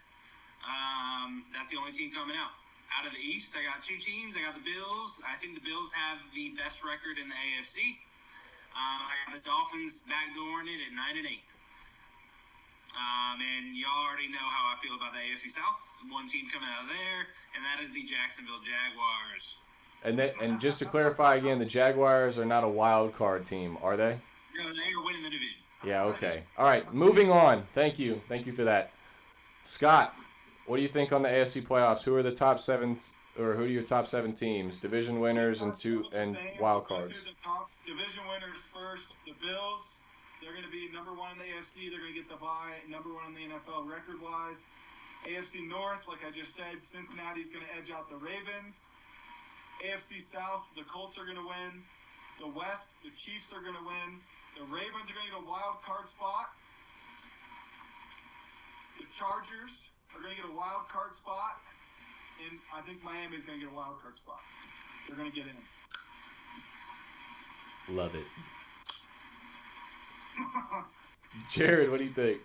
That's the only team coming out. Out of the East, I got 2 teams. I got the Bills. I think the Bills have the best record in the AFC. I got the Dolphins backdooring it at 9-8. And y'all already know how I feel about the AFC South. 1 team coming out of there, and that is the Jacksonville Jaguars. And just to clarify again, the Jaguars are not a wild card team, are they? No, they are winning the division. Yeah, okay. All right, moving on. Thank you for that. Scott, what do you think on the AFC playoffs? Who are the top 7, or who are your top 7 teams? Division winners and wild cards. Division winners first. The Bills, they're going to be number 1 in the AFC. They're going to get the bye. Number 1 in the NFL record-wise. AFC North, like I just said, Cincinnati's going to edge out the Ravens. AFC South, the Colts are going to win. The West, the Chiefs are going to win. The Ravens are going to get a wild card spot. The Chargers are going to get a wild card spot. And I think Miami's going to get a wild card spot. They're going to get in. Love it. Jared, what do you think?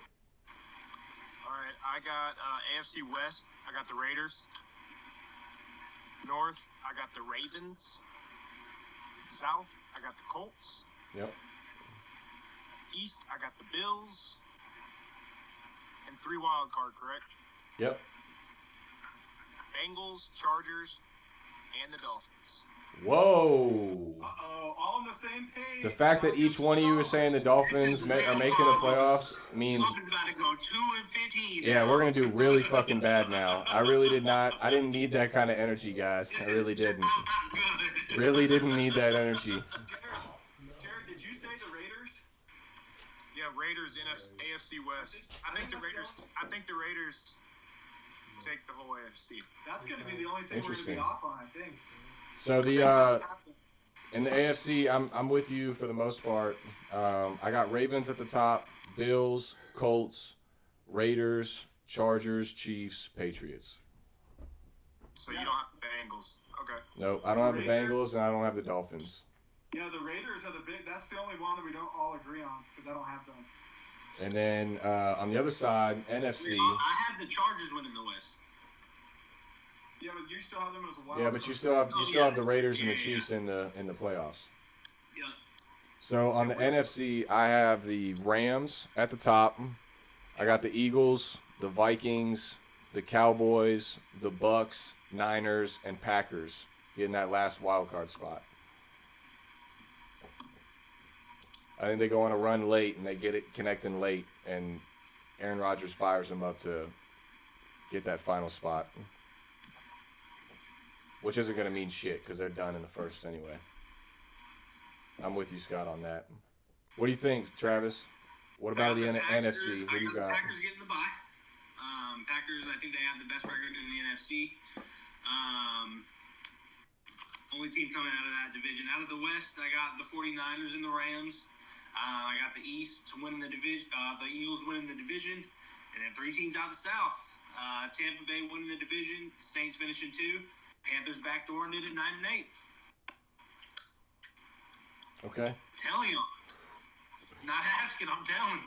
All right, I got AFC West. I got the Raiders. North, I got the Ravens. South, I got the Colts. Yep. East, I got the Bills. And 3 wild card, correct? Yep. Bengals, Chargers, and the Dolphins. Whoa. Uh-oh, all on the same page. The fact that each one of you was saying the Dolphins are making the playoffs means. Dolphins about to go 2-15. Yeah, we're going to do really fucking bad now. I really did not. I didn't need that kind of energy, guys. I really didn't. Really didn't need that energy. Jared, did you say the Raiders? Yeah, Raiders, AFC West. I think the Raiders take the whole AFC. That's going to be the only thing we're going to be off on, I think. So in the AFC, I'm with you for the most part. I got Ravens at the top, Bills, Colts, Raiders, Chargers, Chiefs, Patriots. So you don't have the Bengals. Okay. Nope, I don't have the Bengals and I don't have the Dolphins. Yeah, the Raiders are that's the only one that we don't all agree on because I don't have them. And then on the other side, NFC. I had the Chargers winning the West. Yeah, but you still have them as a wild. Yeah, but you still have the Raiders and the Chiefs in the playoffs. Yeah. So on the NFC, I have the Rams at the top. I got the Eagles, the Vikings, the Cowboys, the Bucks, Niners, and Packers getting that last wild card spot. I think they go on a run late and they get it connecting late, and Aaron Rodgers fires them up to get that final spot. Which isn't going to mean shit because they're done in the first anyway. I'm with you, Scott, on that. What do you think, Travis? What about the NFC? What do you got? Packers getting the bye. Packers, I think they have the best record in the NFC. Only team coming out of that division. Out of the West, I got the 49ers and the Rams. I got the East winning the division. The Eagles winning the division. And then 3 teams out of the South. Tampa Bay winning the division. Saints finishing 2. Panthers backdooring it at 9-8. Okay. Telling you. Not asking, I'm telling.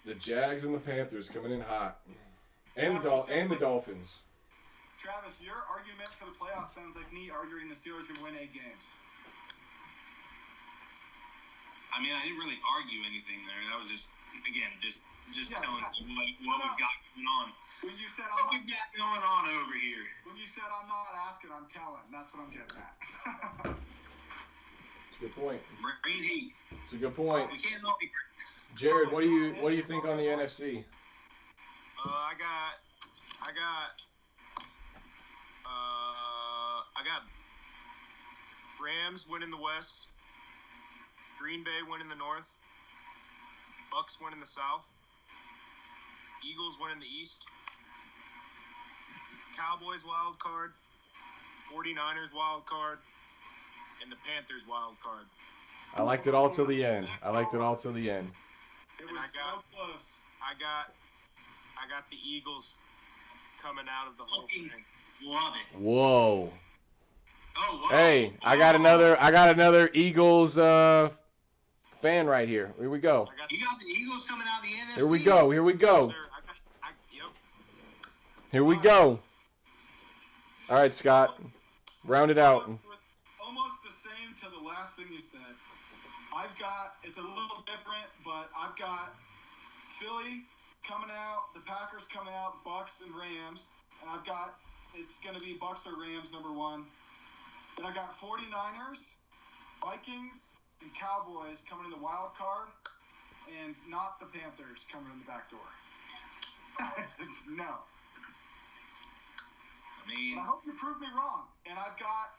The Jags and the Panthers coming in hot. And the Dolphins. Travis, your argument for the playoffs sounds like me arguing the Steelers can win 8 games. I mean, I didn't really argue anything there. That was just telling you what we've got going on. When you said What we got going on over here? When you said I'm not asking, I'm telling. That's what I'm getting at. It's a good point. Rain heat. It's a good point. We can't all be. Jared, what do you think on the NFC? I got Rams winning the West, Green Bay winning the North, Bucks winning the South, Eagles winning the East, Cowboys wild card, 49ers wild card, and the Panthers wild card. I liked it all till the end. It was so close. I got the Eagles coming out of the whole thing. Love it. Whoa. Oh, wow. Hey, I got another Eagles fan right here. Here we go. You got the Eagles coming out of the NFC. Here we go. Sir, yep. Here we go. All right, Scott. Round it out. Almost the same to the last thing you said. It's a little different, but I've got Philly coming out, the Packers coming out, Bucks and Rams, and it's going to be Bucks or Rams number 1. Then I got 49ers, Vikings, and Cowboys coming in the wild card, and not the Panthers coming in the back door. No. I hope you prove me wrong. And I've got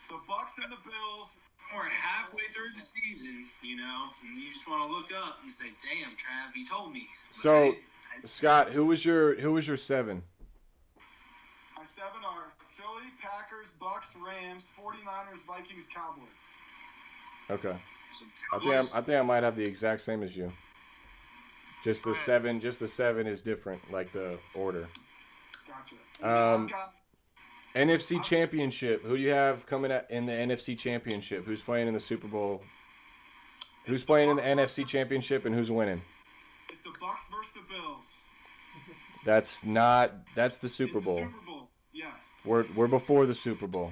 the Bucks and the Bills. We're halfway through the season, and you just want to look up and say, "Damn, Trav, he told me." But So, Scott, who was your 7? My 7 are Philly, Packers, Bucks, Rams, 49ers, Vikings, Cowboys. Okay. Cowboys, I think I might have the exact same as you. Just the 7 is different, like the order. Gotcha. NFC Championship. Who do you have coming in the NFC Championship? Who's playing in the Super Bowl? Who's playing in the NFC Championship and who's winning? It's the Bucks versus the Bills. That's the Super Bowl. Super Bowl, yes. We're before the Super Bowl.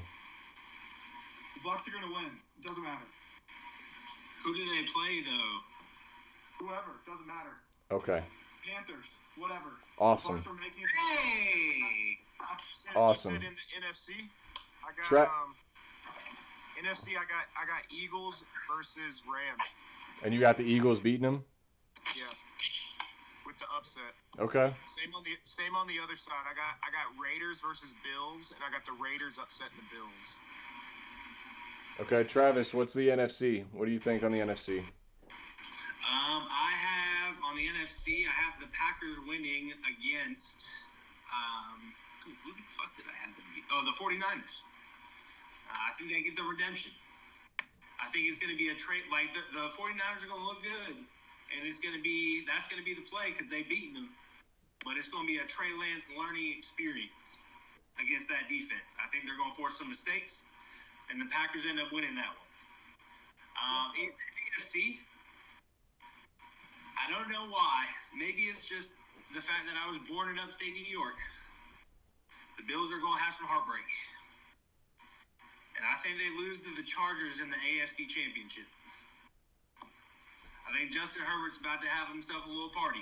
The Bucks are going to win. It doesn't matter. Who do they play though? Whoever, doesn't matter. Okay. Panthers, whatever. Awesome. Bucks are making Hey. Awesome. You said in the NFC, I got Tra- NFC. I got Eagles versus Rams. And you got the Eagles beating them? Yeah, with the upset. Okay. Same on the other side. I got Raiders versus Bills, and I got the Raiders upsetting the Bills. Okay, Travis, what's the NFC? What do you think on the NFC? I have on the NFC. I have the Packers winning against. Who the fuck did I have them beat? Oh, the 49ers. I think they get the redemption. I think it's going to be a trade. Like the 49ers are going to look good, and that's going to be the play because they've beaten them. But it's going to be a Trey Lance learning experience against that defense. I think they're going to force some mistakes, and the Packers end up winning that one. AFC. I don't know why. Maybe it's just the fact that I was born in upstate New York. The Bills are going to have some heartbreak. And I think they lose to the Chargers in the AFC Championship. I think Justin Herbert's about to have himself a little party.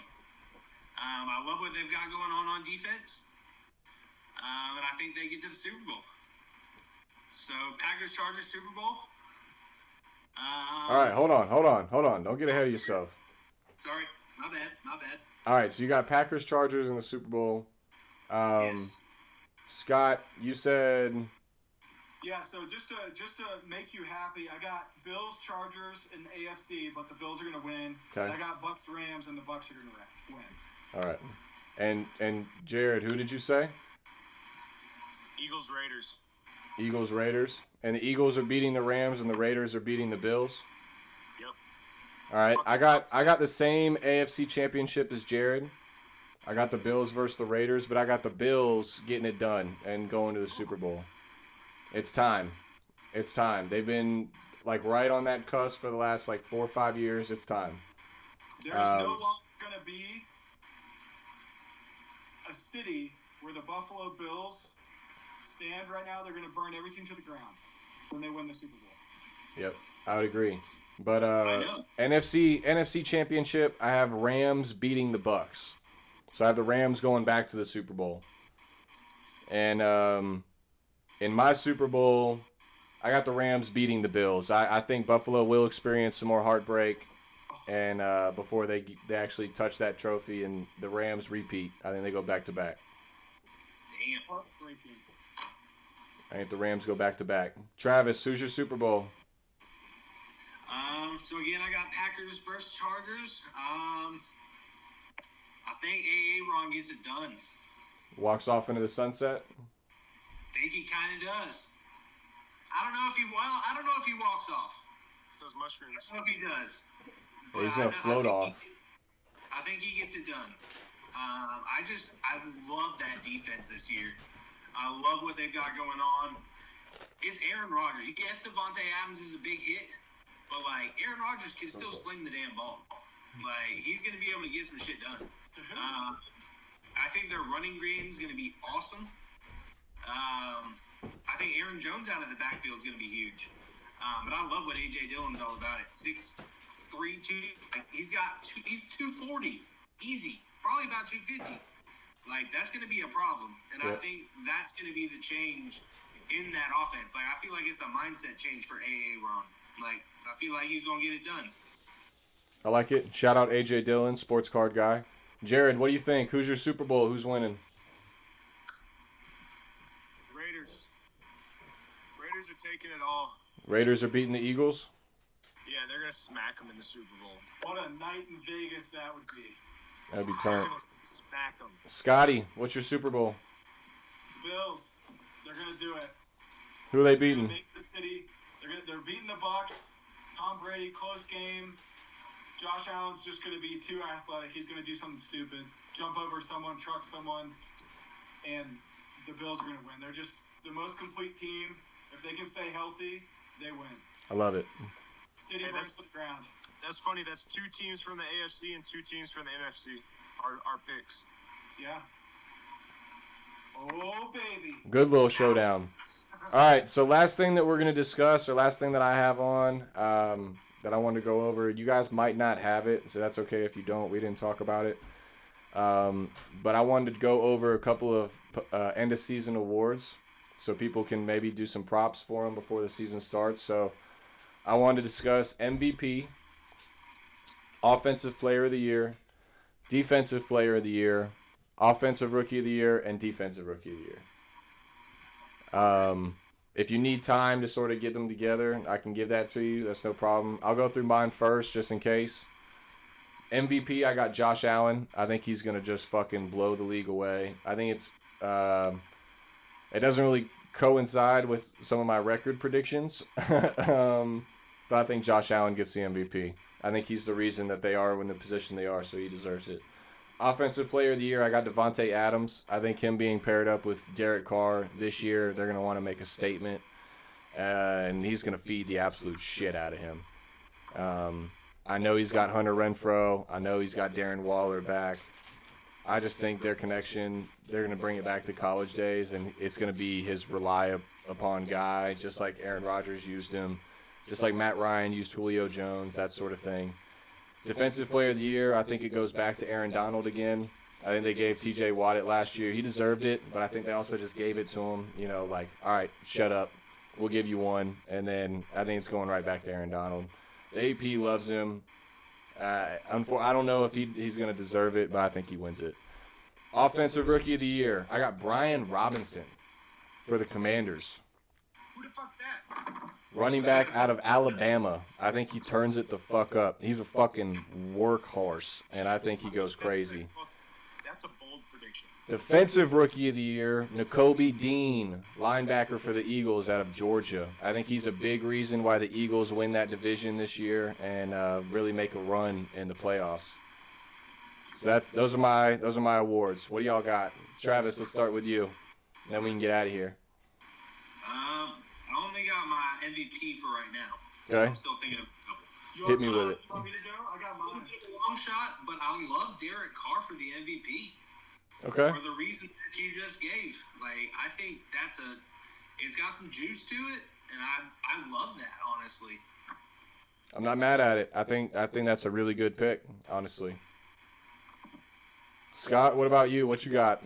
I love what they've got going on defense. And I think they get to the Super Bowl. So, Packers-Chargers Super Bowl. All right, hold on. Don't get ahead of yourself. Sorry, my bad. All right, so you got Packers-Chargers in the Super Bowl. Yes. Scott, you said... Yeah, so just to make you happy, I got Bills, Chargers, and AFC, but the Bills are going to win. Okay. And I got Bucks, Rams, and the Bucks are going to win. All right. And Jared, who did you say? Eagles, Raiders. Eagles, Raiders. And the Eagles are beating the Rams, and the Raiders are beating the Bills? Yep. All right. I got the same AFC championship as Jared. I got the Bills versus the Raiders, but I got the Bills getting it done and going to the Super Bowl. It's time. They've been like right on that cusp for the last like 4 or 5 years. It's time. There's no longer going to be a city where the Buffalo Bills stand right now. They're going to burn everything to the ground when they win the Super Bowl. Yep, I would agree. But NFC championship, I have Rams beating the Bucks. So I have the Rams going back to the Super Bowl. And in my Super Bowl, I got the Rams beating the Bills. I think Buffalo will experience some more heartbreak and before they actually touch that trophy, and the Rams repeat. I think they go back to back. Damn. I think the Rams go back to back. Travis, who's your Super Bowl? So again, I got Packers versus Chargers. I think Aaron gets it done. Walks off into the sunset. I think he kind of does. I don't know if he walks off. It's those mushrooms. I don't know if he does. Yeah, he's gonna float off. I think he gets it done. I love that defense this year. I love what they've got going on. It's Aaron Rodgers. Yes, Devontae Adams is a big hit, but like Aaron Rodgers can still sling the damn ball. Like he's gonna be able to get some shit done. I think their running game is gonna be awesome. I think Aaron Jones out of the backfield is gonna be huge. But I love what A.J. Dillon's all about. At 6'3", 2, like he's 240, easy, probably about 250. Like that's gonna be a problem, and I think that's gonna be the change in that offense. Like I feel like it's a mindset change for Ron. Like I feel like he's gonna get it done. I like it. Shout out A.J. Dillon, sports card guy. Jared, what do you think? Who's your Super Bowl? Who's winning? Raiders. Raiders are taking it all. Raiders are beating the Eagles? Yeah, they're going to smack them in the Super Bowl. What a night in Vegas that would be. That'd be They're turn. going to smack them. Scotty, what's your Super Bowl? Bills, they're gonna do it. Who are they They're beating? gonna make the city. They're beating the Bucks. Tom Brady, close game. Josh Allen's just gonna be too athletic. He's gonna do something stupid, jump over someone, truck someone, and the Bills are gonna win. They're just the most complete team. If they can stay healthy, they win. I love it. City breaks the ground. That's funny. That's 2 teams from the AFC and 2 teams from the NFC. Our picks. Yeah. Oh, baby. Good little showdown. All right, so last thing that we're going to discuss, or last thing that I have on, that I wanted to go over. You guys might not have it, so that's okay if you don't. We didn't talk about it. But I wanted to go over a couple of end of season awards so people can maybe do some props for them before the season starts. So I wanted to discuss MVP, Offensive Player of the Year, Defensive Player of the Year, Offensive Rookie of the Year, and Defensive Rookie of the Year. If you need time to sort of get them together, I can give that to you. That's no problem. I'll go through mine first just in case. MVP, I got Josh Allen. I think he's going to just fucking blow the league away. I think it's it doesn't really coincide with some of my record predictions. But I think Josh Allen gets the MVP. I think he's the reason that they are in the position they are, so he deserves it. Offensive Player of the Year, I got Devontae Adams. I think him being paired up with Derek Carr this year, they're going to want to make a statement. And he's going to feed the absolute shit out of him. I know he's got Hunter Renfrow. I know he's got Darren Waller back. I just think their connection, they're going to bring it back to college days, and it's going to be his rely upon guy, just like Aaron Rodgers used him, just like Matt Ryan used Julio Jones, that sort of thing. Defensive Player of the Year, I think it goes back to Aaron Donald again. I think they gave T.J. Watt it last year. He deserved it, but I think they also just gave it to him, like, all right, shut up. We'll give you one. And then I think it's going right back to Aaron Donald. The AP loves him. I don't know if he's going to deserve it, but I think he wins it. Offensive Rookie of the Year, I got Brian Robinson for the Commanders. Who the fuck that? Running back out of Alabama. I think he turns it the fuck up. He's a fucking workhorse, and I think he goes crazy. That's a bold prediction. Defensive Rookie of the Year, Nakobe Dean, linebacker for the Eagles out of Georgia. I think he's a big reason why the Eagles win that division this year and really make a run in the playoffs. So those are my awards. What do y'all got? Travis, let's start with you. Then we can get out of here. I only got my MVP for right now. Okay. I'm still thinking of a couple. Hit me with it. You want me to go? I got I'm mine. gonna take a long shot, but I love Derek Carr for the MVP. Okay. For the reason that you just gave. Like, I think it's got some juice to it, and I love that, honestly. I'm not mad at it. I think that's a really good pick, honestly. Scott, what about you? What you got?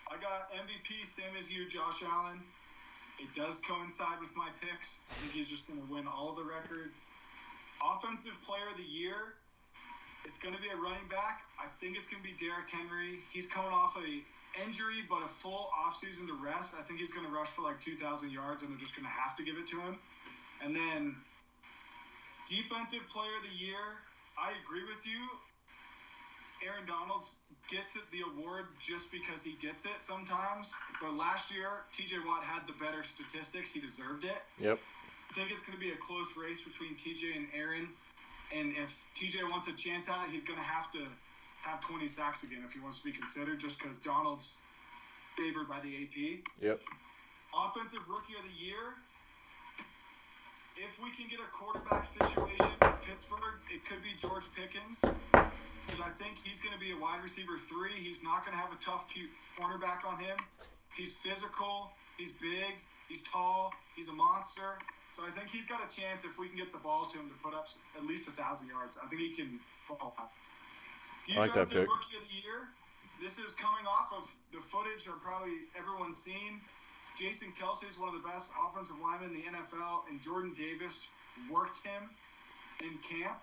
I got MVP, same as you, Josh Allen. It does coincide with my picks. I think he's just going to win all the records. Offensive Player of the Year, it's going to be a running back. I think it's going to be Derrick Henry. He's coming off a injury, but a full offseason to rest. I think he's going to rush for like 2,000 yards, and they're just going to have to give it to him. And then Defensive Player of the Year, I agree with you. Aaron Donald gets the award just because he gets it sometimes. But last year, T.J. Watt had the better statistics. He deserved it. Yep. I think it's going to be a close race between T.J. and Aaron. And if T.J. wants a chance at it, he's going to have 20 sacks again if he wants to be considered, just because Donald's favored by the AP. Yep. Offensive Rookie of the Year. If we can get a quarterback situation in Pittsburgh, it could be George Pickens. Because I think he's going to be a wide receiver 3. He's not going to have a tough, cute cornerback on him. He's physical. He's big. He's tall. He's a monster. So I think he's got a chance if we can get the ball to him to put up at least 1,000 yards. I think he can ball out. I like that pick. Rookie of the Year. This is coming off of the footage that probably everyone's seen. Jason Kelce is one of the best offensive linemen in the NFL, and Jordan Davis worked him in camp.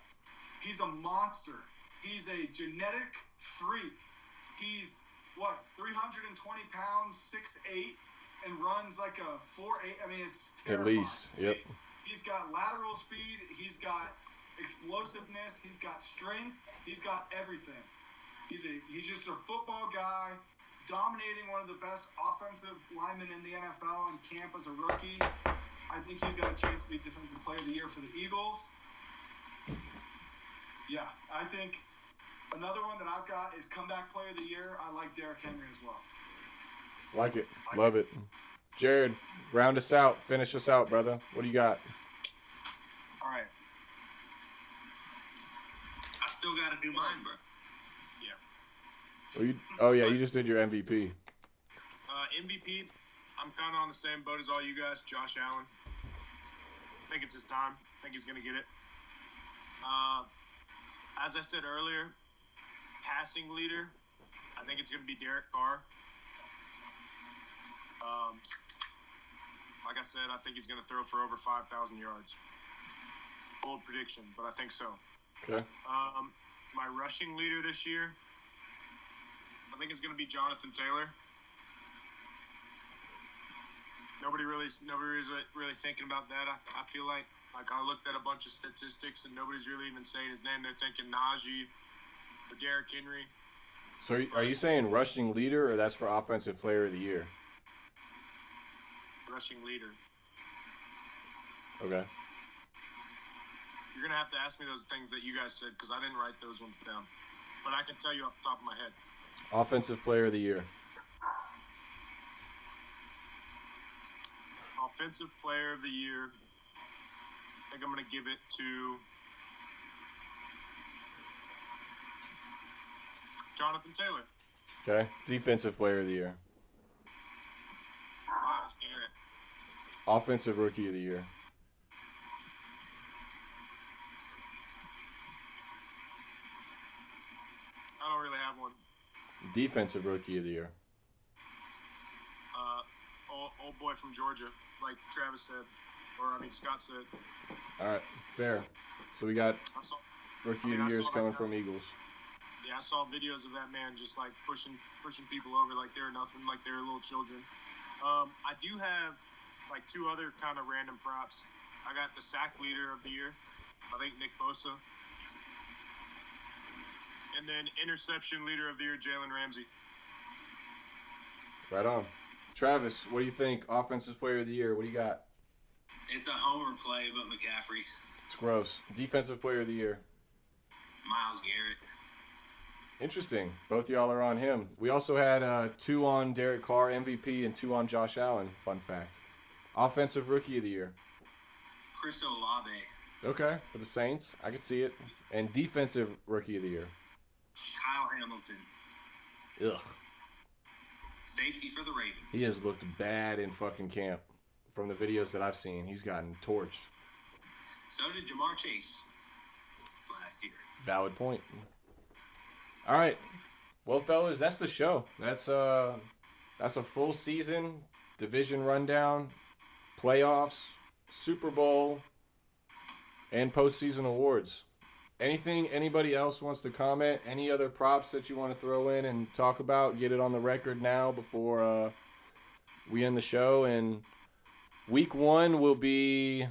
He's a monster. He's a genetic freak. He's, 320 pounds, 6'8", and runs like a 4'8". I mean, it's terrifying. At least, yep. He's got lateral speed. He's got explosiveness. He's got strength. He's got everything. He's just a football guy, dominating one of the best offensive linemen in the NFL in camp as a rookie. I think he's got a chance to be Defensive Player of the Year for the Eagles. Yeah, I think another one that I've got is Comeback Player of the Year. I like Derrick Henry as well. Like it. Love it. Jared, round us out. Finish us out, brother. What do you got? All right. I still got to do mine, bro. You just did your MVP. MVP, I'm kind of on the same boat as all you guys. Josh Allen. I think it's his time. I think he's going to get it. As I said earlier, passing leader, I think it's going to be Derek Carr. Like I said, I think he's going to throw for over 5,000 yards. Bold prediction, but I think so. Okay. My rushing leader this year, I think it's going to be Jonathan Taylor. Nobody's really thinking about that. I feel like I looked at a bunch of statistics and nobody's really even saying his name. They're thinking Najee or Derrick Henry. So are you saying rushing leader, or that's for offensive player of the year? Rushing leader. Okay. You're going to have to ask me those things that you guys said because I didn't write those ones down. But I can tell you off the top of my head. Offensive player of the year. Offensive player of the year, I think I'm going to give it to Jonathan Taylor. Okay. Defensive player of the year. Miles Garrett. Offensive rookie of the year. I don't really have one. Defensive rookie of the year. Old boy from Georgia, like Travis said, Scott said. All right, fair. So we got rookie of the year is coming like from Eagles. Yeah, I saw videos of that man just like pushing people over like they're nothing, like they're little children. I do have like two other kind of random props. I got the sack leader of the year, I think Nick Bosa, and then interception leader of the year, Jalen Ramsey. Right on. Travis, what do you think? Offensive player of the year, what do you got? It's a homer play, but McCaffrey. It's gross. Defensive player of the year. Myles Garrett. Interesting. Both y'all are on him. We also had 2 on Derek Carr, MVP, and 2 on Josh Allen. Fun fact. Offensive rookie of the year. Chris Olave. Okay, for the Saints. I could see it. And defensive rookie of the year. Kyle Hamilton. Ugh. Safety for the Ravens. He has looked bad in fucking camp. From the videos that I've seen, he's gotten torched. So did Jamar Chase last year. Valid point. All right. Well, fellas, that's the show. That's a full season, division rundown, playoffs, Super Bowl, and postseason awards. Anything anybody else wants to comment? Any other props that you want to throw in and talk about? Get it on the record now before we end the show. And week 1 will be...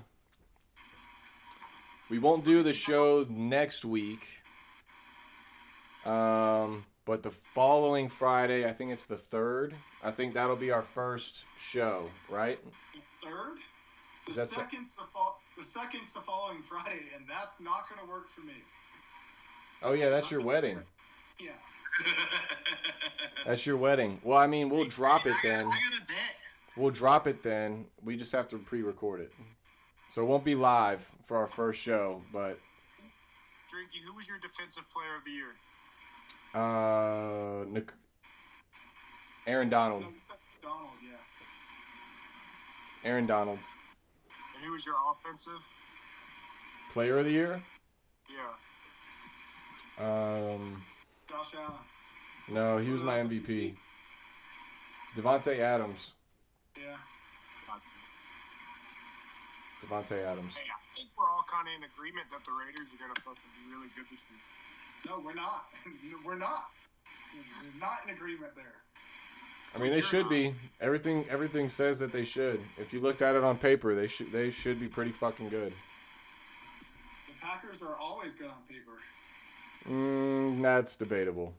We won't do the show next week. But the following Friday, I think it's the 3rd. I think that'll be our first show, right? The 3rd? The That's second's the following Friday, and that's not going to work for me. Oh, yeah, that's your wedding. Yeah. That's your wedding. Well, I mean, we'll drop it then. I got a bet. We'll drop it then. We just have to pre-record it. So it won't be live for our first show, but... Drinky, who was your defensive player of the year? Aaron Donald. No, Donald, yeah. Aaron Donald. And who was your offensive? Player of the year? Yeah. Josh Allen. No, he was my MVP. Devontae Adams. Yeah. Devontae Adams. Hey, I think we're all kind of in agreement that the Raiders are going to fucking be really good this year. No, we're not. We're not. We're not in agreement there. I mean, they should be. Everything says that they should. If you looked at it on paper, they should be pretty fucking good. The Packers are always good on paper. That's debatable.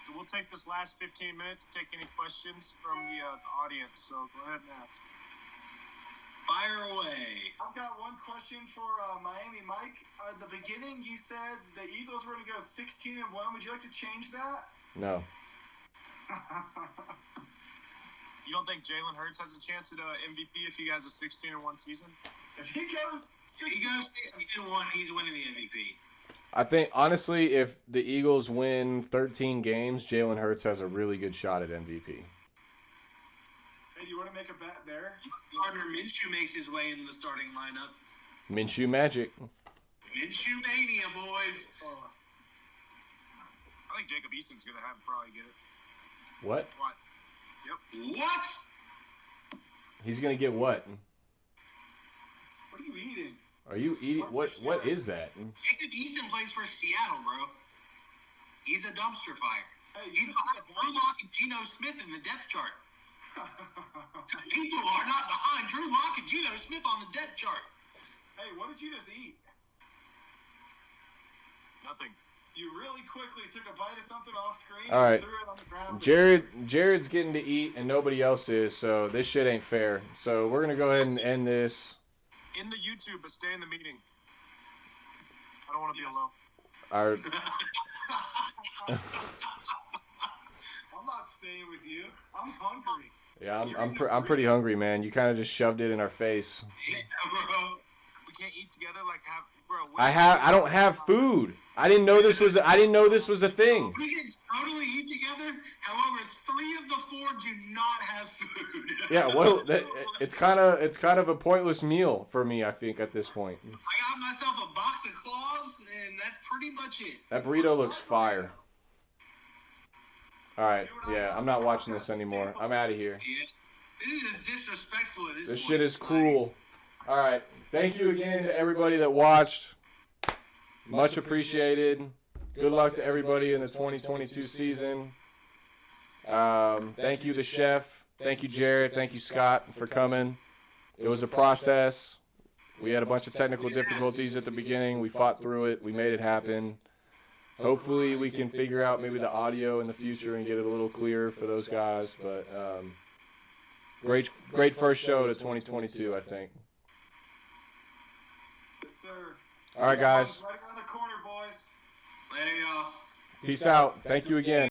So we'll take this last 15 minutes to take any questions from the audience. So go ahead and ask. Fire away. I've got one question for Miami Mike. At the beginning, you said the Eagles were going to go 16-1. Would you like to change that? No. You don't think Jalen Hurts has a chance at MVP if he has a 16-1 season? If he goes 16-1, he's winning the MVP. I think, honestly, if the Eagles win 13 games, Jalen Hurts has a really good shot at MVP. Hey, do you want to make a bet there? Gardner Minshew makes his way into the starting lineup. Minshew magic. Minshew mania, boys. I think Jacob Easton's gonna probably get it. What? What? Yep. What? He's gonna get what? What are you eating? Are you eating? What is that? Jacob Easton plays for Seattle, bro. He's a dumpster fire. Hey, He's behind Drew Lock and Geno Smith in the depth chart. People are not behind Drew Lock and Geno Smith on the depth chart. Hey, what did you just eat? Nothing. You really quickly took a bite of something off screen All right. and threw it on the ground. Jared's getting to eat and nobody else is, so this shit ain't fair. So we're gonna go ahead and end this. In the YouTube, but stay in the meeting. I don't want to be alone. Our I'm not staying with you. I'm hungry. yeah, I'm pretty hungry, man. You kind of just shoved it in our face. Yeah, bro. We can't eat together like bro. I don't have food. I didn't know this was a thing. We can totally eat together. However, 3 of the 4 do not have food. Yeah, well, it's kind of a pointless meal for me, I think, at this point. I got myself a box of claws, and that's pretty much it. That burrito looks fire. All right, yeah, I'm not watching this anymore. I'm out of here. Yeah. This is disrespectful at this This point. shit is cruel. All right, thank you again to everybody that watched. Much appreciated. Good luck to everybody in the 2022 season. Thank you, the chef. Thank you, Jared. Thank you, Scott, for coming. It was a process. We had a bunch of technical difficulties at the beginning. We fought through it. We made it happen. Hopefully, we can figure out maybe the audio in the future and get it a little clearer for those guys. But great first show to 2022, I think. Yes, sir. All right, guys. Right around the corner, boys. Later, y'all. Peace out. Thank you again.